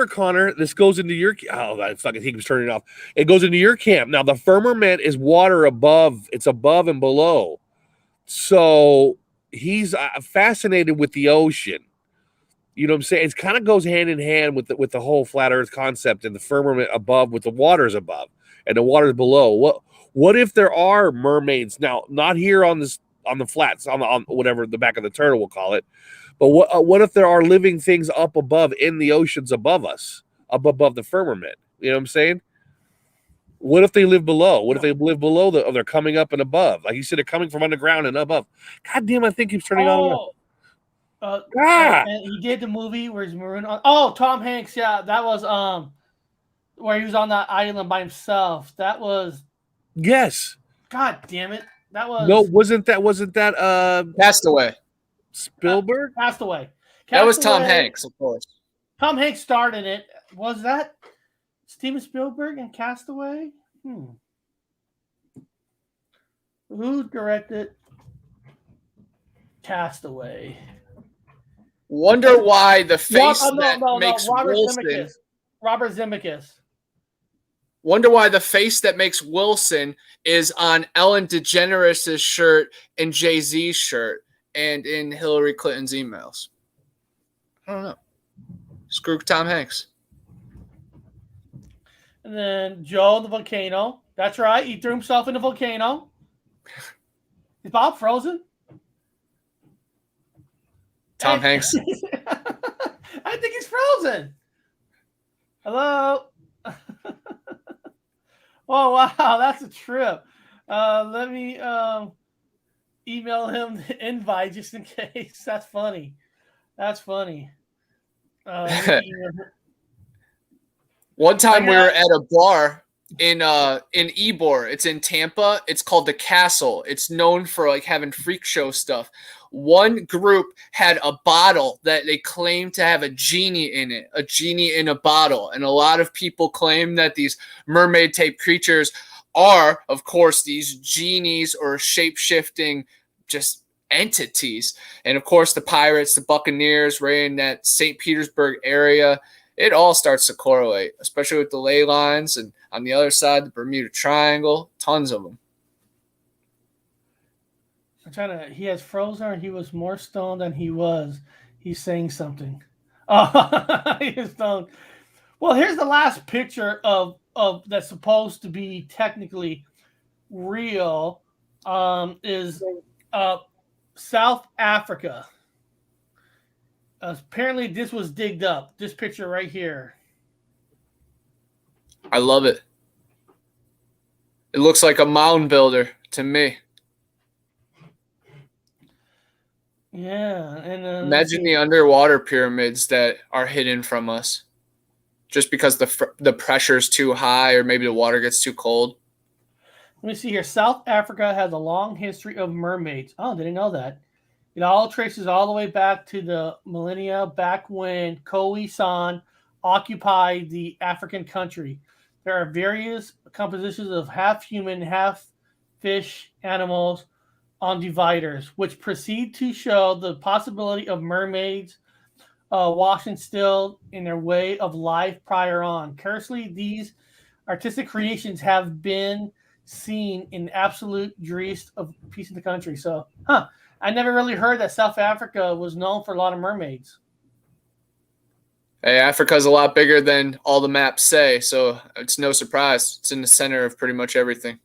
Connor, this goes into your... Oh, I fucking think he's turning it off. It goes into your camp. Now, the firmament is water above. It's above and below. So, he's fascinated with the ocean. You know what I'm saying? It kind of goes hand in hand with the whole flat earth concept and the firmament above with the waters above and the waters below. What if there are mermaids? Now, not here on the flats, on whatever the back of the turtle we'll call it. But what if there are living things up above in the oceans above us, up above the firmament? You know what I'm saying? What if they live below? What if they live below they're coming up and above? Like you said, they're coming from underground and above. God damn, I think he's turning on. And he did the movie where he's maroon on. Oh, Tom Hanks, yeah, that was where he was on that island by himself. That was yes. God damn it, that was wasn't that Castaway? Spielberg? Castaway. That was Tom Hanks, of course. Tom Hanks starred in it. Was that Steven Spielberg and Castaway? Who directed Castaway? Wonder why the face makes Wilson. Robert Zemeckis. Wonder why the face that makes Wilson is on Ellen DeGeneres' shirt and Jay-Z's shirt and in Hillary Clinton's emails. I don't know. Screw Tom Hanks. And then Joe the volcano. That's right. He threw himself in the volcano. Is Bob frozen? Tom Hanks. I think he's frozen. Hello. Oh wow, that's a trip. Let me email him the invite just in case. That's funny. One time we were at a bar in Ybor. It's in Tampa. It's called The Castle. It's known for like having freak show stuff. One group had a bottle that they claimed to have a genie in it, a genie in a bottle. And a lot of people claim that these mermaid type creatures are, of course, these genies or shape-shifting just entities. And of course, the pirates, the Buccaneers, right in that St. Petersburg area, it all starts to correlate, especially with the ley lines. And on the other side, the Bermuda Triangle, tons of them. He has frozen. He was more stoned than he was. He's saying something. Oh, he is stoned. Well, here's the last picture of that's supposed to be technically real. Is South Africa. Apparently, this was digged up. This picture right here. I love it. It looks like a mound builder to me. Yeah, and imagine the underwater pyramids that are hidden from us, just because the pressure is too high, or maybe the water gets too cold. Let me see here. South Africa has a long history of mermaids. Oh, didn't know that. It all traces all the way back to the millennia, back when Khoisan occupied the African country. There are various compositions of half human, half fish animals on dividers, which proceed to show the possibility of mermaids washing still in their way of life prior on. Curiously, these artistic creations have been seen in absolute dreest of peace in the country. So, I never really heard that South Africa was known for a lot of mermaids. Hey, Africa's a lot bigger than all the maps say, so it's no surprise. It's in the center of pretty much everything.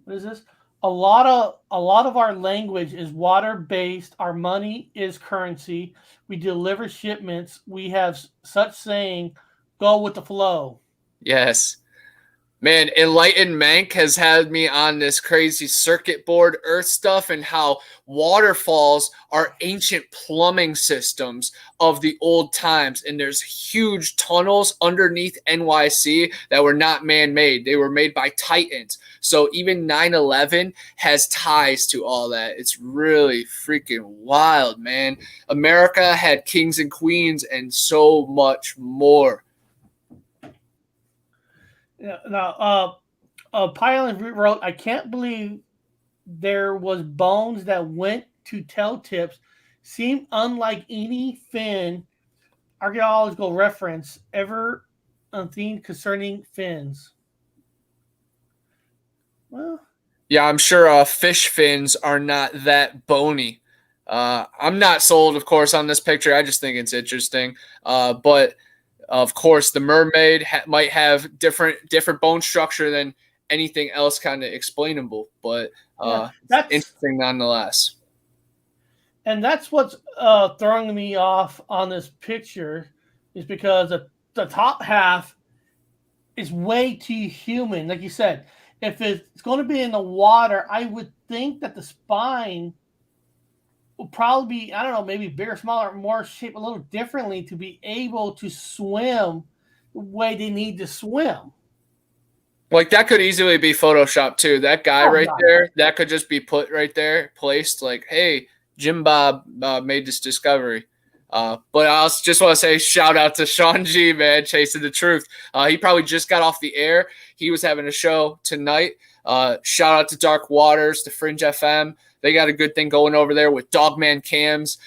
What is this? A lot of our language is water-based. Our money is currency. We deliver shipments. We have such saying, go with the flow. Yes. Man, Enlightened Mank has had me on this crazy circuit board earth stuff, and how waterfalls are ancient plumbing systems of the old times. And there's huge tunnels underneath NYC that were not man-made. They were made by titans. So even 9/11 has ties to all that. It's really freaking wild, man. America had kings and queens and so much more. Now, Pilot wrote, I can't believe there was bones that went to tail tips. Seem unlike any fin archaeological reference ever seen concerning fins. Well, yeah, I'm sure fish fins are not that bony. I'm not sold, of course, on this picture. I just think it's interesting. But of course, the mermaid might have different bone structure than anything else kind of explainable, but that's interesting nonetheless. And that's what's throwing me off on this picture, is because the top half is way too human. Like you said, if it's going to be in the water, I would think that the spine will probably be, I don't know, maybe bigger, smaller, more shaped a little differently to be able to swim the way they need to swim. Like, that could easily be Photoshopped too. That guy there, that could just be put right there, placed like, hey, Jim Bob made this discovery. But I just want to say shout out to Sean G, man, chasing the truth. He probably just got off the air. He was having a show tonight. Shout out to Dark Waters, to Fringe FM. They got a good thing going over there with Dogman Cams.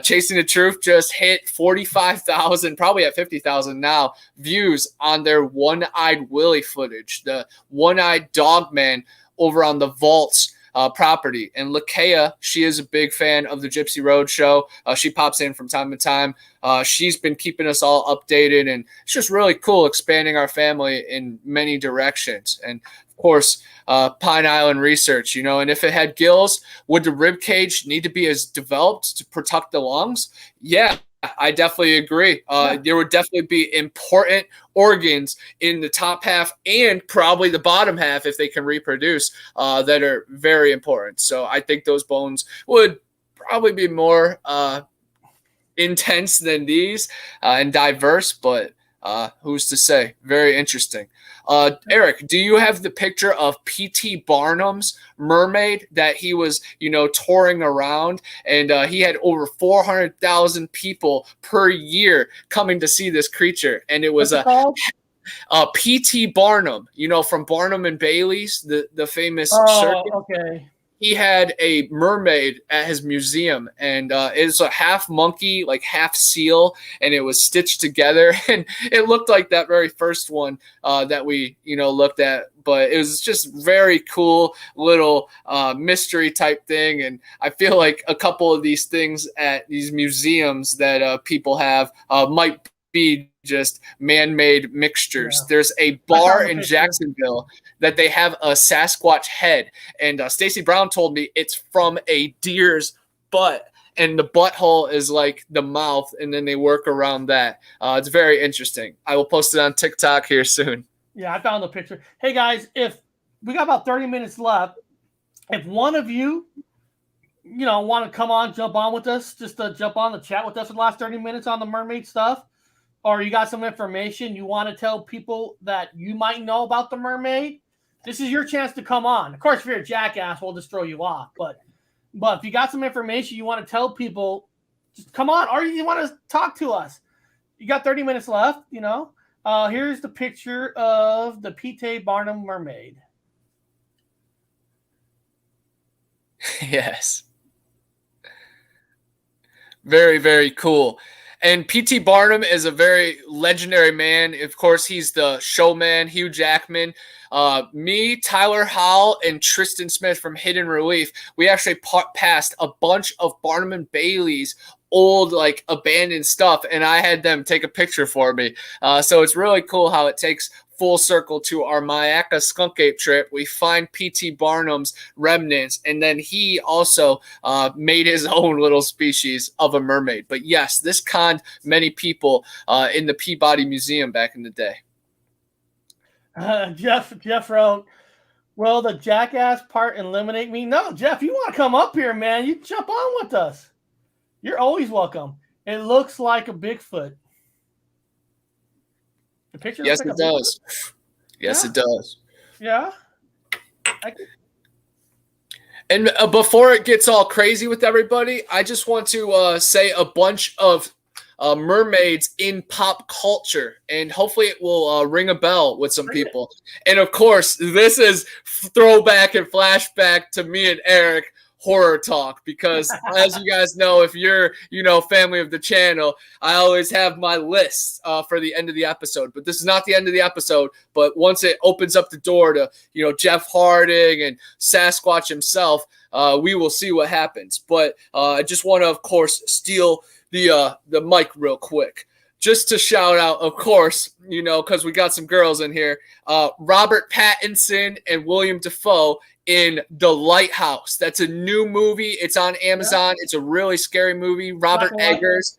Chasing the Truth just hit 45,000, probably at 50,000 now, views on their One-Eyed Willie footage. The One-Eyed Dogman over on the Vaults property. And Lakea, she is a big fan of the Gypsy Road show. She pops in from time to time. She's been keeping us all updated, and it's just really cool expanding our family in many directions. And of course, Pine Island Research, and if it had gills, would the rib cage need to be as developed to protect the lungs? Yeah, I definitely agree. There would definitely be important organs in the top half and probably the bottom half, if they can reproduce, that are very important. So I think those bones would probably be more intense than these and diverse, but who's to say? Very interesting. Eric, do you have the picture of P.T. Barnum's mermaid that he was, touring around, and he had over 400,000 people per year coming to see this creature, and it was P.T. Barnum, from Barnum and Bailey's, the famous circuit. Okay. he had a mermaid at his museum, and it's a half monkey, like half seal, and it was stitched together, and it looked like that very first one that we looked at, but it was just very cool little mystery type thing. And I feel like a couple of these things at these museums that people have might be just man-made mixtures. Yeah. There's a bar in Jacksonville that they have a Sasquatch head, and Stacy Brown told me it's from a deer's butt, and the butthole is like the mouth, and then they work around that. It's very interesting. I will post it on TikTok here soon. Yeah, I found the picture. Hey guys, if we got about 30 minutes left, if one of you want to come on, jump on with us, just to jump on the chat with us for the last 30 minutes on the mermaid stuff, or you got some information you want to tell people that you might know about the mermaid, this is your chance to come on. Of course, if you're a jackass, we'll just throw you off. But if you got some information you want to tell people, just come on. Or you want to talk to us. You got 30 minutes left, Here's the picture of the P.T. Barnum mermaid. Yes. Very, very cool. And P.T. Barnum is a very legendary man. Of course, he's the showman, Hugh Jackman. Me, Tyler Howell, and Tristan Smith from Hidden Relief, we actually passed a bunch of Barnum and Bailey's old, like, abandoned stuff, and I had them take a picture for me. So it's really cool how it takes full circle to our Myakka skunk ape trip. We find P.T. Barnum's remnants, and then he also made his own little species of a mermaid. But yes, this conned many people in the Peabody Museum back in the day. Jeff wrote, will the jackass part eliminate me? No, Jeff, you want to come up here, man, you jump on with us. You're always welcome. It looks like a Bigfoot. The picture. Yes, it does. Yes, it does. Yeah. And before it gets all crazy with everybody, I just want to say a bunch of mermaids in pop culture, and hopefully it will ring a bell with some people. And of course, this is throwback and flashback to me and Eric horror talk, because as you guys know, if you're family of the channel, I always have my list for the end of the episode. But this is not the end of the episode, but once it opens up the door to Jeff Harding and Sasquatch himself, we will see what happens. But I just want to, of course, steal the mic real quick, just to shout out, of course, because we got some girls in here, Robert Pattinson and William Dafoe in The Lighthouse. That's a new movie. It's on Amazon. Yeah. It's a really scary movie. Robert Eggers.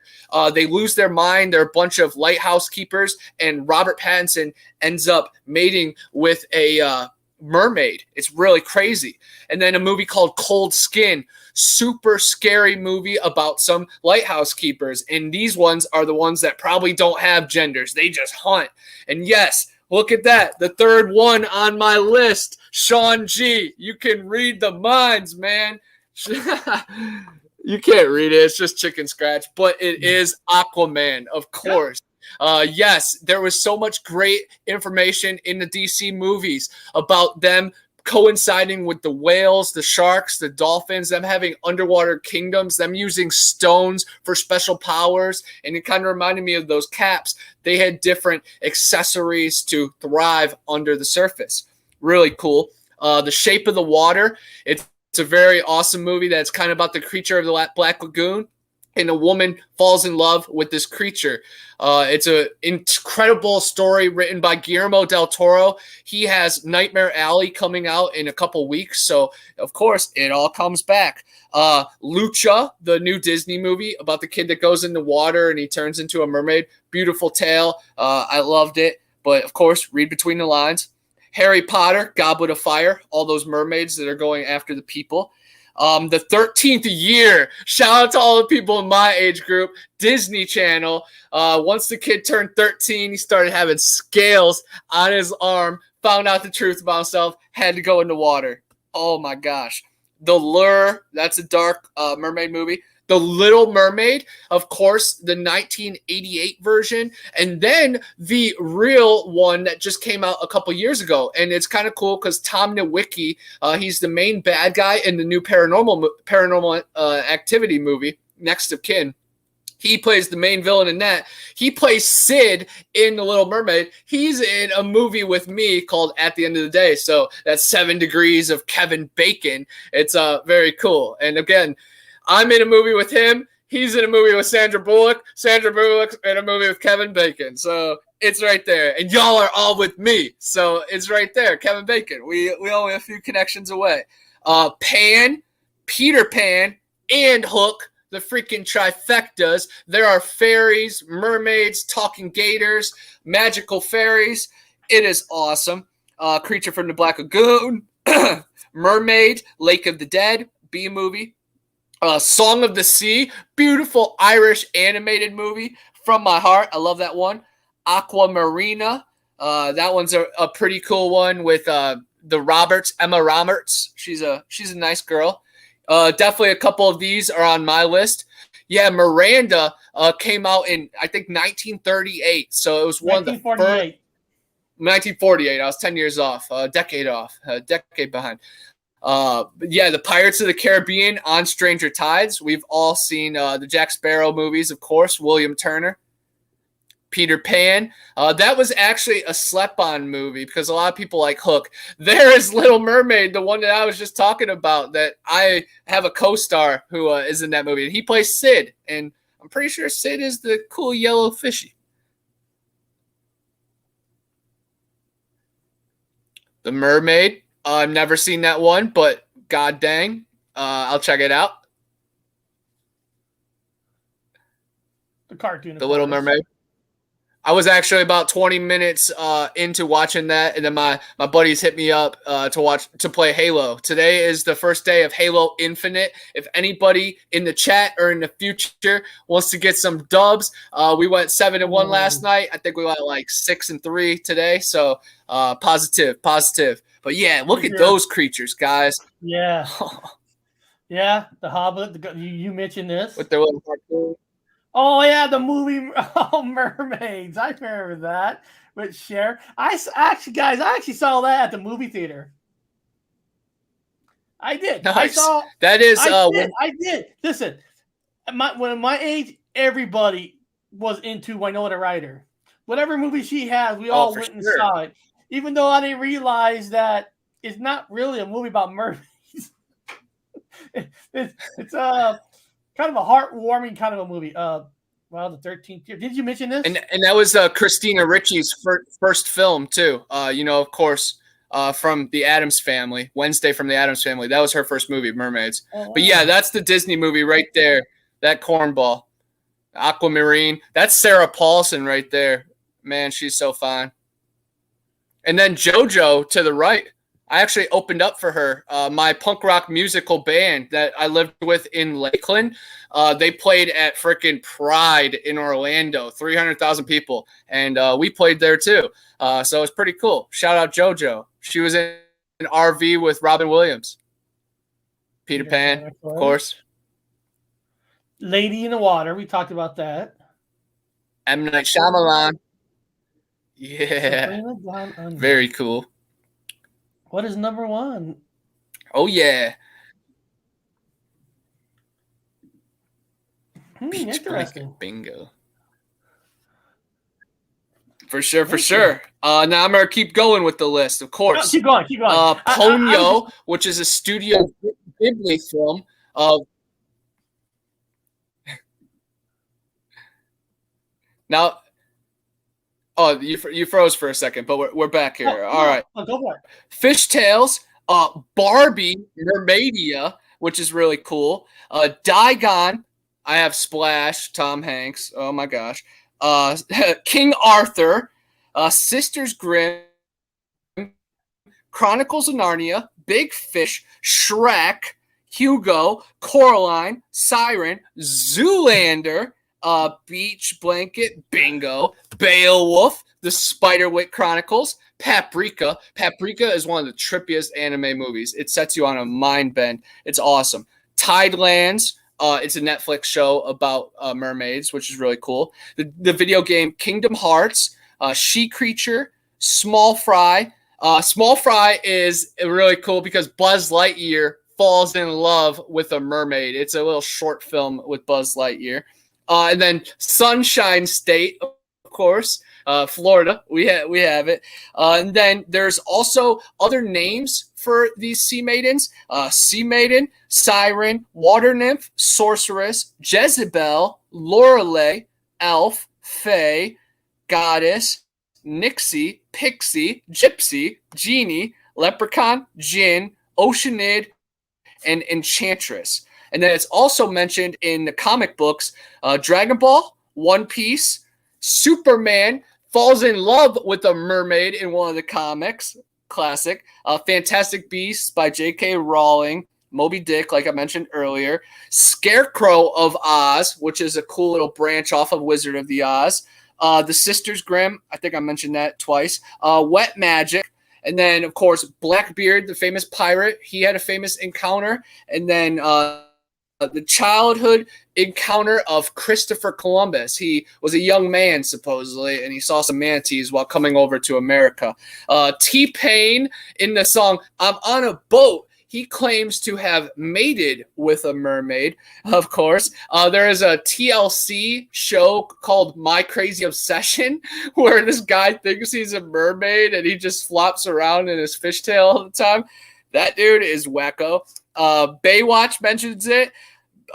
They lose their mind. They're a bunch of lighthouse keepers, and Robert Pattinson ends up mating with a mermaid. It's really crazy. And then a movie called Cold Skin. Super scary movie about some lighthouse keepers. And these ones are the ones that probably don't have genders. They just hunt. And yes, look at that. The third one on my list, Sean G. You can read the minds, man. You can't read it. It's just chicken scratch. But it is Aquaman, of course. Yes, there was so much great information in the DC movies about them coinciding with the whales, the sharks, the dolphins, them having underwater kingdoms, them using stones for special powers. And it kind of reminded me of those caps. They had different accessories to thrive under the surface. Really cool. The Shape of the Water. It's a very awesome movie that's kind of about the creature of the Black Lagoon. And a woman falls in love with this creature. It's an incredible story written by Guillermo del Toro. He has Nightmare Alley coming out in a couple weeks. So, of course, it all comes back. Lucha, the new Disney movie about the kid that goes in the water and he turns into a mermaid. Beautiful tale. I loved it. But, of course, read between the lines. Harry Potter, Goblet of Fire. All those mermaids that are going after the people. The 13th year, shout out to all the people in my age group, Disney Channel. Once the kid turned 13, he started having scales on his arm, found out the truth about himself, had to go in the water. Oh my gosh. The Lure, that's a dark mermaid movie. The Little Mermaid, of course, the 1988 version, and then the real one that just came out a couple years ago. And it's kind of cool because Tom Nowicki, he's the main bad guy in the new Paranormal Activity movie, Next of Kin. He plays the main villain in that. He plays Sid in The Little Mermaid. He's in a movie with me called At the End of the Day. So that's 7 Degrees of Kevin Bacon. It's very cool. And again, I'm in a movie with him. He's in a movie with Sandra Bullock. Sandra Bullock's in a movie with Kevin Bacon. So it's right there. And y'all are all with me. So it's right there. Kevin Bacon. We only a few connections away. Pan, Peter Pan, and Hook. The freaking trifectas. There are fairies, mermaids, talking gators, magical fairies. It is awesome. Creature from the Black Lagoon, Mermaid, Lake of the Dead, B-movie. Song of the Sea, beautiful Irish animated movie from my heart. I love that one. Aquamarina. That one's a pretty cool one with the Roberts, Emma Roberts. She's a nice girl. Definitely a couple of these are on my list. Yeah, Miranda came out in, I think, 1938. So it was one of the first. 1948. I was 10 years off, a decade behind. But yeah, the Pirates of the Caribbean on Stranger Tides. We've all seen the Jack Sparrow movies, of course. William Turner. Peter Pan. That was actually a slept-on movie because a lot of people like Hook. There is Little Mermaid, the one that I was just talking about, that I have a co-star who is in that movie. And he plays Sid, and I'm pretty sure Sid is the cool yellow fishy. The Mermaid. I've never seen that one, but god dang, I'll check it out. The cartoon. The Little Mermaid. I was actually about 20 minutes into watching that, and then my buddies hit me up to play Halo. Today is the first day of Halo Infinite. If anybody in the chat or in the future wants to get some dubs, we went 7-1 last night. I think we went like 6-3 today. So positive. But yeah, look at those creatures, guys. Yeah, yeah. The Hobbit. You mentioned this with their little cartoon. Oh yeah, the movie Mermaids. I remember that with Cher. I actually saw that at the movie theater. I did. Nice. I did. Listen, when my age, everybody was into Winona Ryder. Whatever movie she has, we all went and saw it. Even though I didn't realize that it's not really a movie about mermaids. it's kind of a heartwarming kind of a movie. The 13th year. Did you mention this? And that was Christina Ricci's first film too. Of course, from the Addams Family. Wednesday from the Addams Family. That was her first movie, Mermaids. Oh, wow. But yeah, that's the Disney movie right there. That cornball, Aquamarine. That's Sarah Paulson right there. Man, she's so fine. And then JoJo to the right. I actually opened up for her. My punk rock musical band that I lived with in Lakeland, they played at frickin' Pride in Orlando, 300,000 people. And we played there too. So it's pretty cool. Shout out JoJo. She was in an RV with Robin Williams. Peter Pan, of course. Lady in the Water. We talked about that. M. Night Shyamalan. Yeah. Very cool. What is number one? Oh, yeah. Interesting. Bingo. For sure. Now I'm going to keep going with the list, of course. No, keep going. Ponyo, which is a Studio Ghibli film of... Now... Oh, you froze for a second, but we're back here. All right. Go for it. Fishtails, Barbie, Mermaidia, which is really cool. Digon, I have Splash, Tom Hanks. Oh my gosh. King Arthur, Sisters Grimm, Chronicles of Narnia, Big Fish, Shrek, Hugo, Coraline, Siren, Zoolander, Beach Blanket, bingo, Beowulf, The Spiderwick Chronicles, Paprika. Paprika is one of the trippiest anime movies. It sets you on a mind bend. It's awesome. Tidelands, It's a Netflix show about mermaids, which is really cool. The video game Kingdom Hearts, She Creature, Small Fry. Small Fry is really cool because Buzz Lightyear falls in love with a mermaid. It's a little short film with Buzz Lightyear. And then Sunshine State, of course, Florida. We have it. And then there's also other names for these sea maidens: sea maiden, siren, water nymph, sorceress, Jezebel, Lorelei, elf, fae, goddess, nixie, pixie, gypsy, genie, leprechaun, djinn, oceanid, and enchantress. And then it's also mentioned in the comic books, Dragon Ball, One Piece, Superman falls in love with a mermaid in one of the comics, classic. Fantastic Beasts by J.K. Rowling, Moby Dick, like I mentioned earlier, Scarecrow of Oz, which is a cool little branch off of Wizard of the Oz, the Sisters Grimm, I think I mentioned that twice, Wet Magic, and then, of course, Blackbeard, the famous pirate, he had a famous encounter, and then the childhood encounter of Christopher Columbus. He was a young man, supposedly, and he saw some manatees while coming over to America. T-Pain, in the song I'm on a Boat, he claims to have mated with a mermaid, of course. There is a TLC show called My Crazy Obsession where this guy thinks he's a mermaid and he just flops around in his fishtail all the time. That dude is wacko. Baywatch mentions it.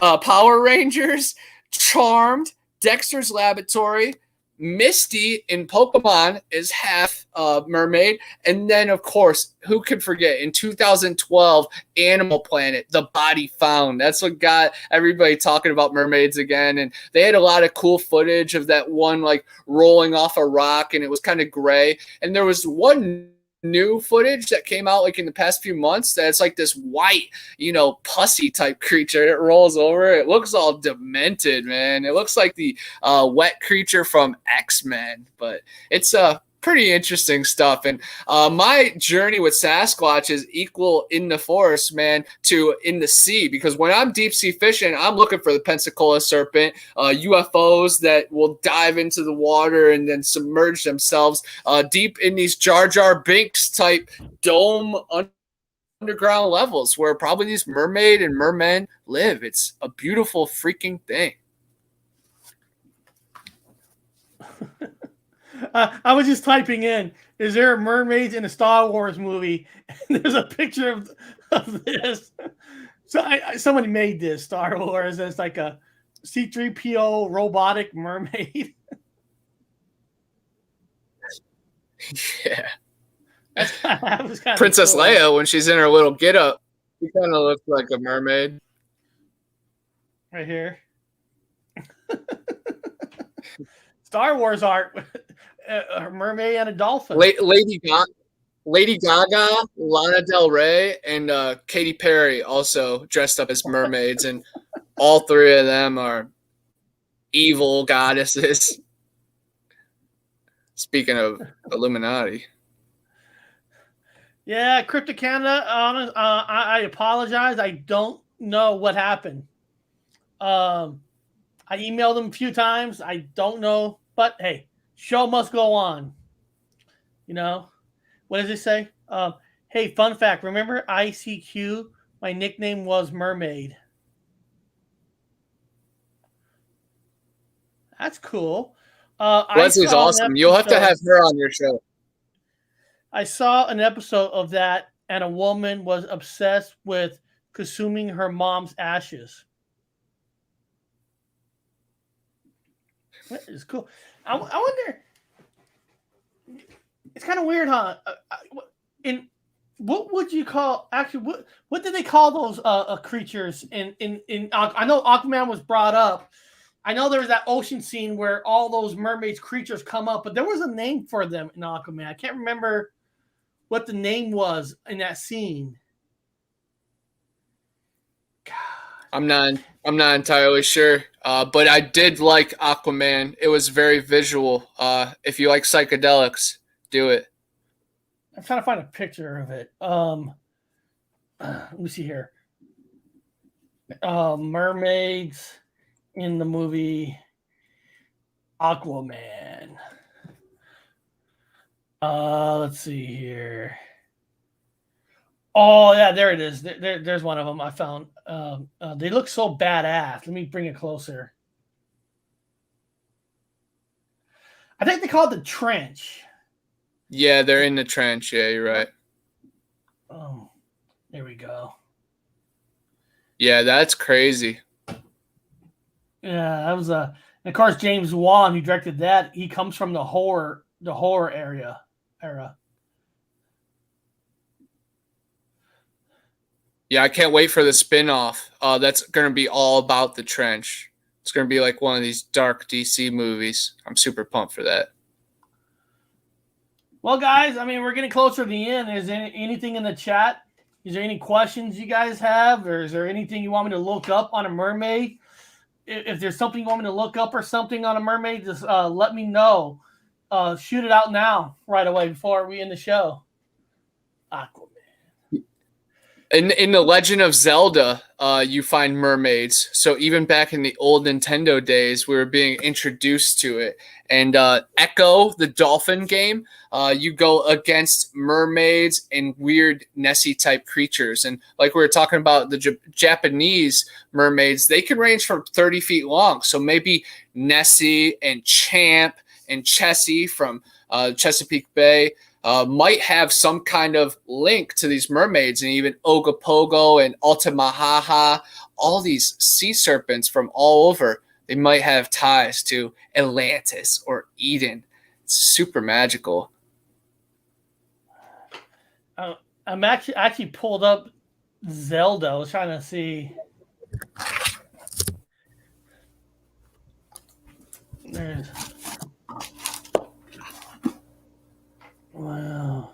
Power Rangers, Charmed, Dexter's Laboratory, Misty in Pokemon is half mermaid. And then, of course, who could forget, in 2012, Animal Planet, The Body Found. That's what got everybody talking about mermaids again. And they had a lot of cool footage of that one, like, rolling off a rock, and it was kind of gray. And there was one new footage that came out like in the past few months that's like this white, pussy type creature that rolls over. It looks all demented, man. It looks like the wet creature from X-Men, but it's pretty interesting stuff. And my journey with Sasquatch is equal in the forest, man, to in the sea, because when I'm deep sea fishing, I'm looking for the Pensacola serpent, UFOs that will dive into the water and then submerge themselves deep in these Jar Jar Binks type dome underground levels where probably these mermaid and mermen live. It's a beautiful freaking thing. I was just typing in, is there mermaids in a Star Wars movie? And there's a picture of this. So somebody made this Star Wars as like a C-3PO robotic mermaid. Yeah. That was kind Princess of cool. Leia, when she's in her little get-up, she kind of looks like a mermaid. Right here. Star Wars art. A mermaid and a dolphin. Lady Gaga, Lana Del Rey, and Katy Perry also dressed up as mermaids, and all three of them are evil goddesses. Speaking of Illuminati. Yeah, Crypto Canada, I apologize. I don't know what happened. I emailed them a few times. I don't know, but hey, show must go on. What does it say? Hey, fun fact. Remember ICQ? My nickname was Mermaid. That's cool. Leslie's awesome. You'll have to have her on your show. I saw an episode of that, and a woman was obsessed with consuming her mom's ashes. That is cool. I wonder. It's kind of weird, huh? What would you call actually? What did they call those creatures in? I know Aquaman was brought up. I know there was that ocean scene where all those mermaids creatures come up, but there was a name for them in Aquaman. I can't remember what the name was in that scene. God. I'm not entirely sure, but I did like Aquaman. It was very visual. If you like psychedelics, do it. I'm trying to find a picture of it. Let me see here. Mermaids in the movie Aquaman. Let's see here. Oh yeah, there it is. There's one of them I found. They look so badass. Let me bring it closer. I think they call it the trench. Yeah, they're in the trench. Yeah, you're right. Oh, there we go. Yeah, that's crazy. Yeah, that was and of course James Wan, who directed that, he comes from the horror era. Yeah, I can't wait for the spin-off. That's going to be all about the trench. It's going to be like one of these dark DC movies. I'm super pumped for that. Well, guys, I mean, we're getting closer to the end. Is there anything in the chat? Is there any questions you guys have? Or is there anything you want me to look up on a mermaid? If there's something you want me to look up or something on a mermaid, just let me know. Shoot it out now, right away, before we end the show. Aquaman. In the Legend of Zelda, you find mermaids. So even back in the old Nintendo days, we were being introduced to it. And Echo, the dolphin game, you go against mermaids and weird Nessie type creatures. And like we were talking about the Japanese mermaids, they can range from 30 feet long. So maybe Nessie and Champ and Chessie from Chesapeake Bay might have some kind of link to these mermaids, and even Ogopogo and Altamahaha, all these sea serpents from all over. They might have ties to Atlantis or Eden. It's super magical. I'm actually pulled up Zelda. I was trying to see. There's. Wow.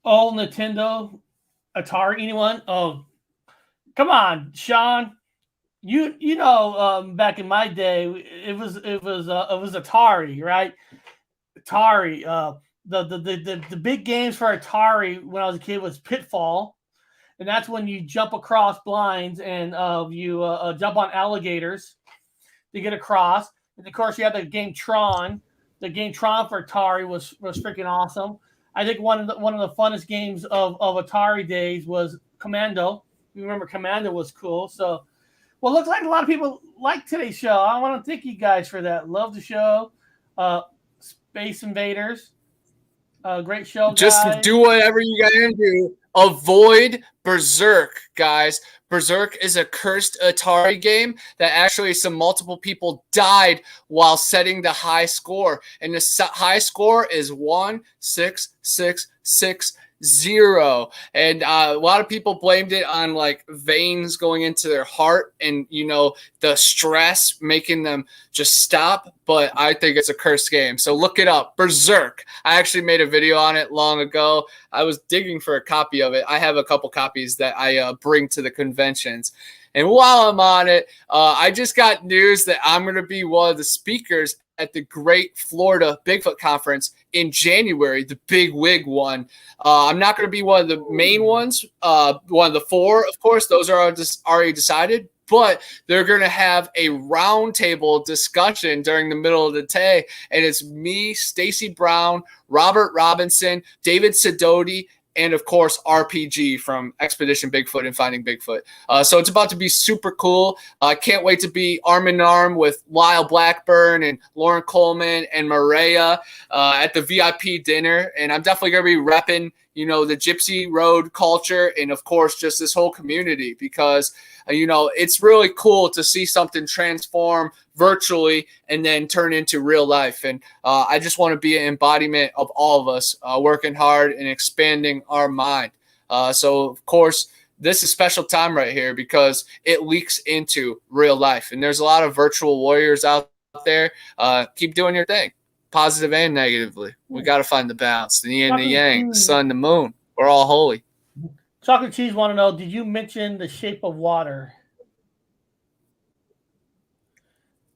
Oh, Nintendo, Atari, anyone? Oh, come on, Sean. You know, back in my day, it was Atari, right? Atari. The big games for Atari when I was a kid was Pitfall, and that's when you jump across blinds and you jump on alligators to get across. And of course, you have the game Tron. The game Tron for Atari was freaking awesome. I think one of the funnest games of Atari days was Commando. You remember Commando was cool. So, well, looks like a lot of people like today's show. I want to thank you guys for that. Love the show. Space Invaders. Great show, guys. Just do whatever you gotta do. Avoid Berserk, guys. Berserk is a cursed Atari game that actually multiple people died while setting the high score. And the high score is 1666 0. And a lot of people blamed it on like veins going into their heart and, you know, the stress making them just stop. But I think it's a cursed game. So look it up. Berserk. I actually made a video on it long ago. I was digging for a copy of it. I have a couple copies that I bring to the conventions. And while I'm on it, I just got news that I'm going to be one of the speakers at the Great Florida Bigfoot Conference in January, the Big Wig one. I'm not going to be one of the main ones, one of the four, of course. Those are just already decided. But they're going to have a roundtable discussion during the middle of the day. And it's me, Stacy Brown, Robert Robinson, David Sidoti, and, of course, RPG from Expedition Bigfoot and Finding Bigfoot. So it's about to be super cool. I can't wait to be arm in arm with Lyle Blackburn and Lauren Coleman and Maria at the VIP dinner. And I'm definitely going to be repping, you know, the Gypsy Road culture and, of course, just this whole community because, you know, it's really cool to see something transform virtually and then turn into real life. And I just want to be an embodiment of all of us working hard and expanding our mind. So, of course, this is a special time right here because it leaks into real life. And there's a lot of virtual warriors out there. Keep doing your thing, positive and negatively. We got to find the balance, the yin and the yang, the sun, the moon. We're all holy. Chocolate Cheese want to know, did you mention The Shape of Water?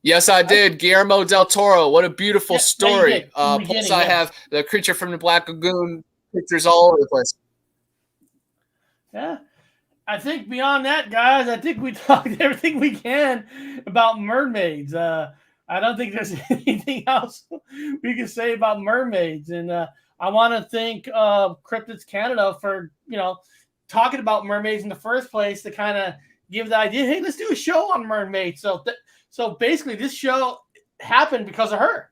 Yes, I did. Guillermo del Toro. What a beautiful story. Plus, I have the Creature from the Black Lagoon pictures all over the place. Yeah. I think beyond that, guys, I think we talked everything we can about mermaids. I don't think there's anything else we can say about mermaids. And I want to thank Cryptids Canada for, talking about mermaids in the first place to kind of give the idea, hey, let's do a show on mermaids. So basically this show happened because of her.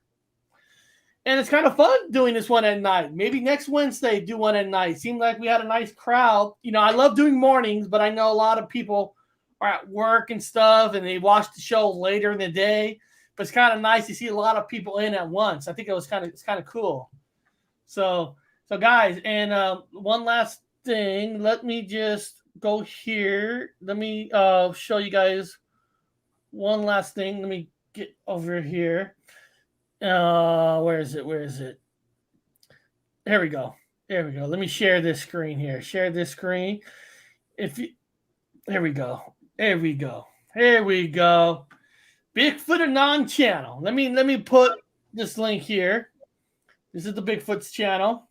And it's kind of fun doing this one at night. Maybe next Wednesday, do one at night. Seemed like we had a nice crowd. I love doing mornings, but I know a lot of people are at work and stuff, and they watch the show later in the day. But it's kind of nice to see a lot of people in at once. I think it's kind of cool. So guys, and one last thing. Let me just go here. Let me show you guys one last thing. Let me get over here. Where is it? There we go. Let me share this screen here. Share this screen. There we go. Bigfoot Anon channel. Let me put this link here. This is the Bigfoot's channel.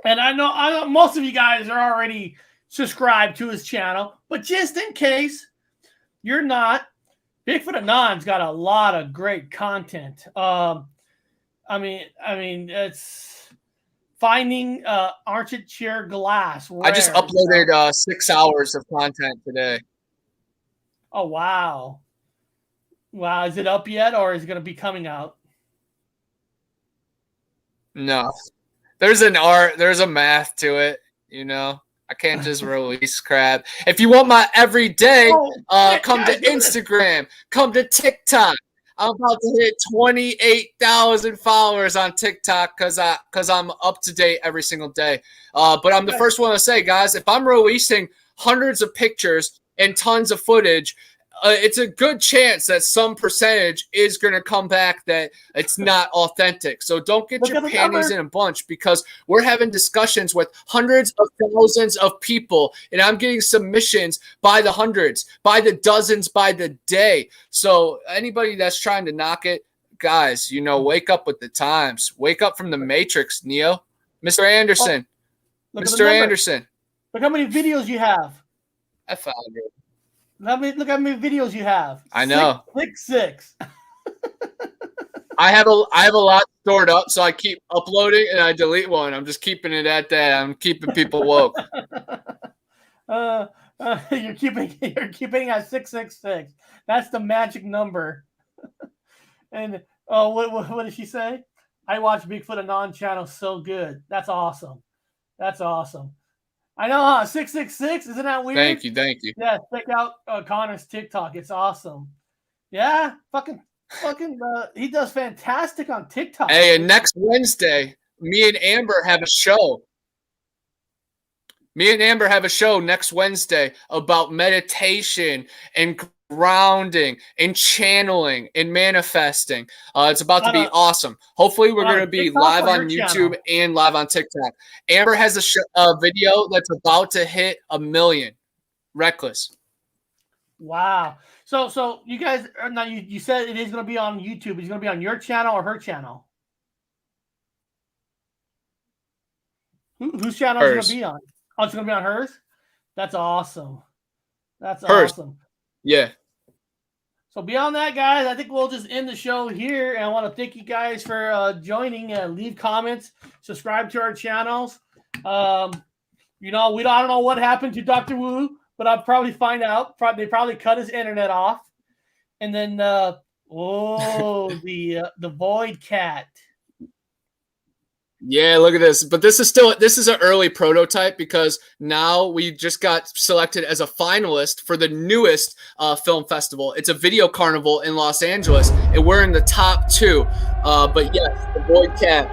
And I know most of you guys are already subscribed to his channel, but just in case you're not, Bigfoot Anon's got a lot of great content. I mean, it's finding Architecture glass. I just uploaded 6 hours of content today. Oh wow! Is it up yet, or is it going to be coming out? No, there's a math to it. I can't just release crap. If you want my everyday, come to Instagram, come to TikTok. I'm about to hit 28,000 followers on TikTok because I'm up to date every single day. But I'm the first one to say, guys, if I'm releasing hundreds of pictures and tons of footage, it's a good chance that some percentage is going to come back that it's not authentic. So don't get your panties in a bunch, because we're having discussions with hundreds of thousands of people, and I'm getting submissions by the hundreds, by the dozens, by the day. So anybody that's trying to knock it, guys, wake up with the times. Wake up from the Matrix, Neo. Mr. Anderson. Mr. Anderson. Look how many videos you have. I found it. Look how many videos you have. I know. Six. I have a lot stored up, so I keep uploading and I delete one. I'm just keeping it at that. I'm keeping people woke. You're keeping at 666. That's the magic number. And what did she say? I watch Bigfoot Anon channel so good. That's awesome. I know, huh? 666. Isn't that weird? Thank you. Yeah, check out Connor's TikTok. It's awesome. Yeah, fucking. He does fantastic on TikTok. Hey, and next Wednesday, me and Amber have a show. Next Wednesday about meditation and grounding and channeling and manifesting. It's about to be awesome. Hopefully we're going to be live on YouTube and live on TikTok. Amber has a video that's about to hit 1 million. Reckless. Wow. So you guys, now you said it is going to be on YouTube. It's going to be on your channel or her channel? Whose channel is it going to be on? Oh, it's going to be on hers? That's awesome. Awesome. Yeah. So beyond that, guys, I think we'll just end the show here. And I want to thank you guys for joining. Leave comments, subscribe to our channels. I don't know what happened to Dr. Wu, but I'll probably find out. They probably cut his internet off. And then, the void cat. Yeah, look at this. But this is an early prototype, because now we just got selected as a finalist for the newest film festival. It's a video carnival in Los Angeles, and we're in the top 2. But yes, the void cat.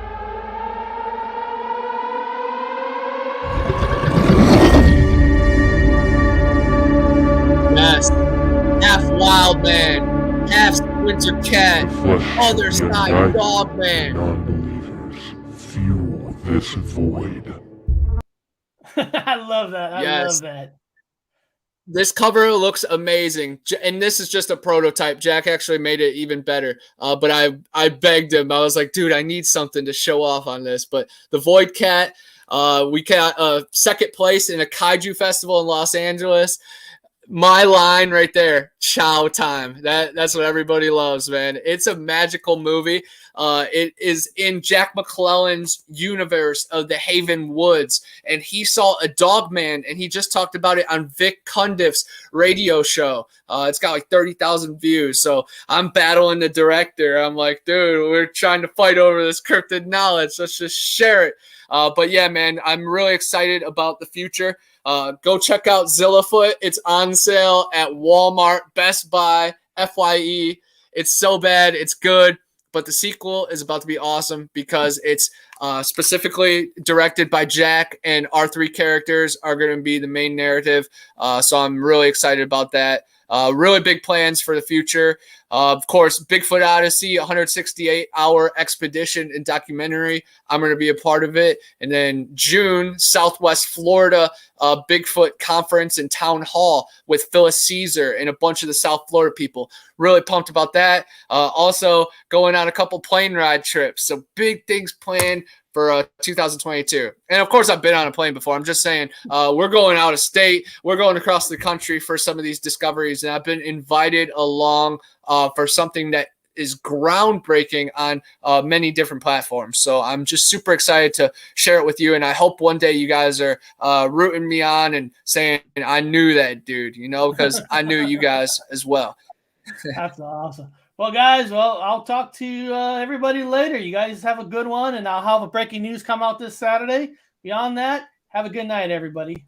Yes. Half wild man, half winter cat, other side dog man. This void. I love that. I love that. This cover looks amazing, and this is just a prototype. Jack actually made it even better, but I begged him. I was like, dude, I need something to show off on this. But the void cat, We got second place in a kaiju festival in Los Angeles. My line right there, chow time. That's what everybody loves, man. It's a magical movie. It is in Jack McClellan's universe of the Haven Woods, and he saw a dog man, and he just talked about it on Vic Cundiff's radio show. It's got like 30,000 views. So I'm battling the director. I'm like, dude, we're trying to fight over this cryptid knowledge. Let's just share it. But yeah, man, I'm really excited about the future. Go check out Zillafoot. It's on sale at Walmart, Best Buy, FYE. It's so bad. It's good. But the sequel is about to be awesome because it's specifically directed by Jack, and our three characters are going to be the main narrative. So I'm really excited about that. Really big plans for the future. Of course, Bigfoot Odyssey, 168-hour expedition and documentary. I'm going to be a part of it. And then June, Southwest Florida, Bigfoot conference and town hall with Phyllis Caesar and a bunch of the South Florida people. Really pumped about that. Also going on a couple plane ride trips. So big things planned for 2022. And of course, I've been on a plane before. I'm just saying, we're going out of state. We're going across the country for some of these discoveries. And I've been invited along for something that is groundbreaking on many different platforms. So I'm just super excited to share it with you. And I hope one day you guys are rooting me on and saying, I knew that dude, because I knew you guys as well. That's awesome. Well, guys, I'll talk to everybody later. You guys have a good one, and I'll have a breaking news come out this Saturday. Beyond that, have a good night, everybody.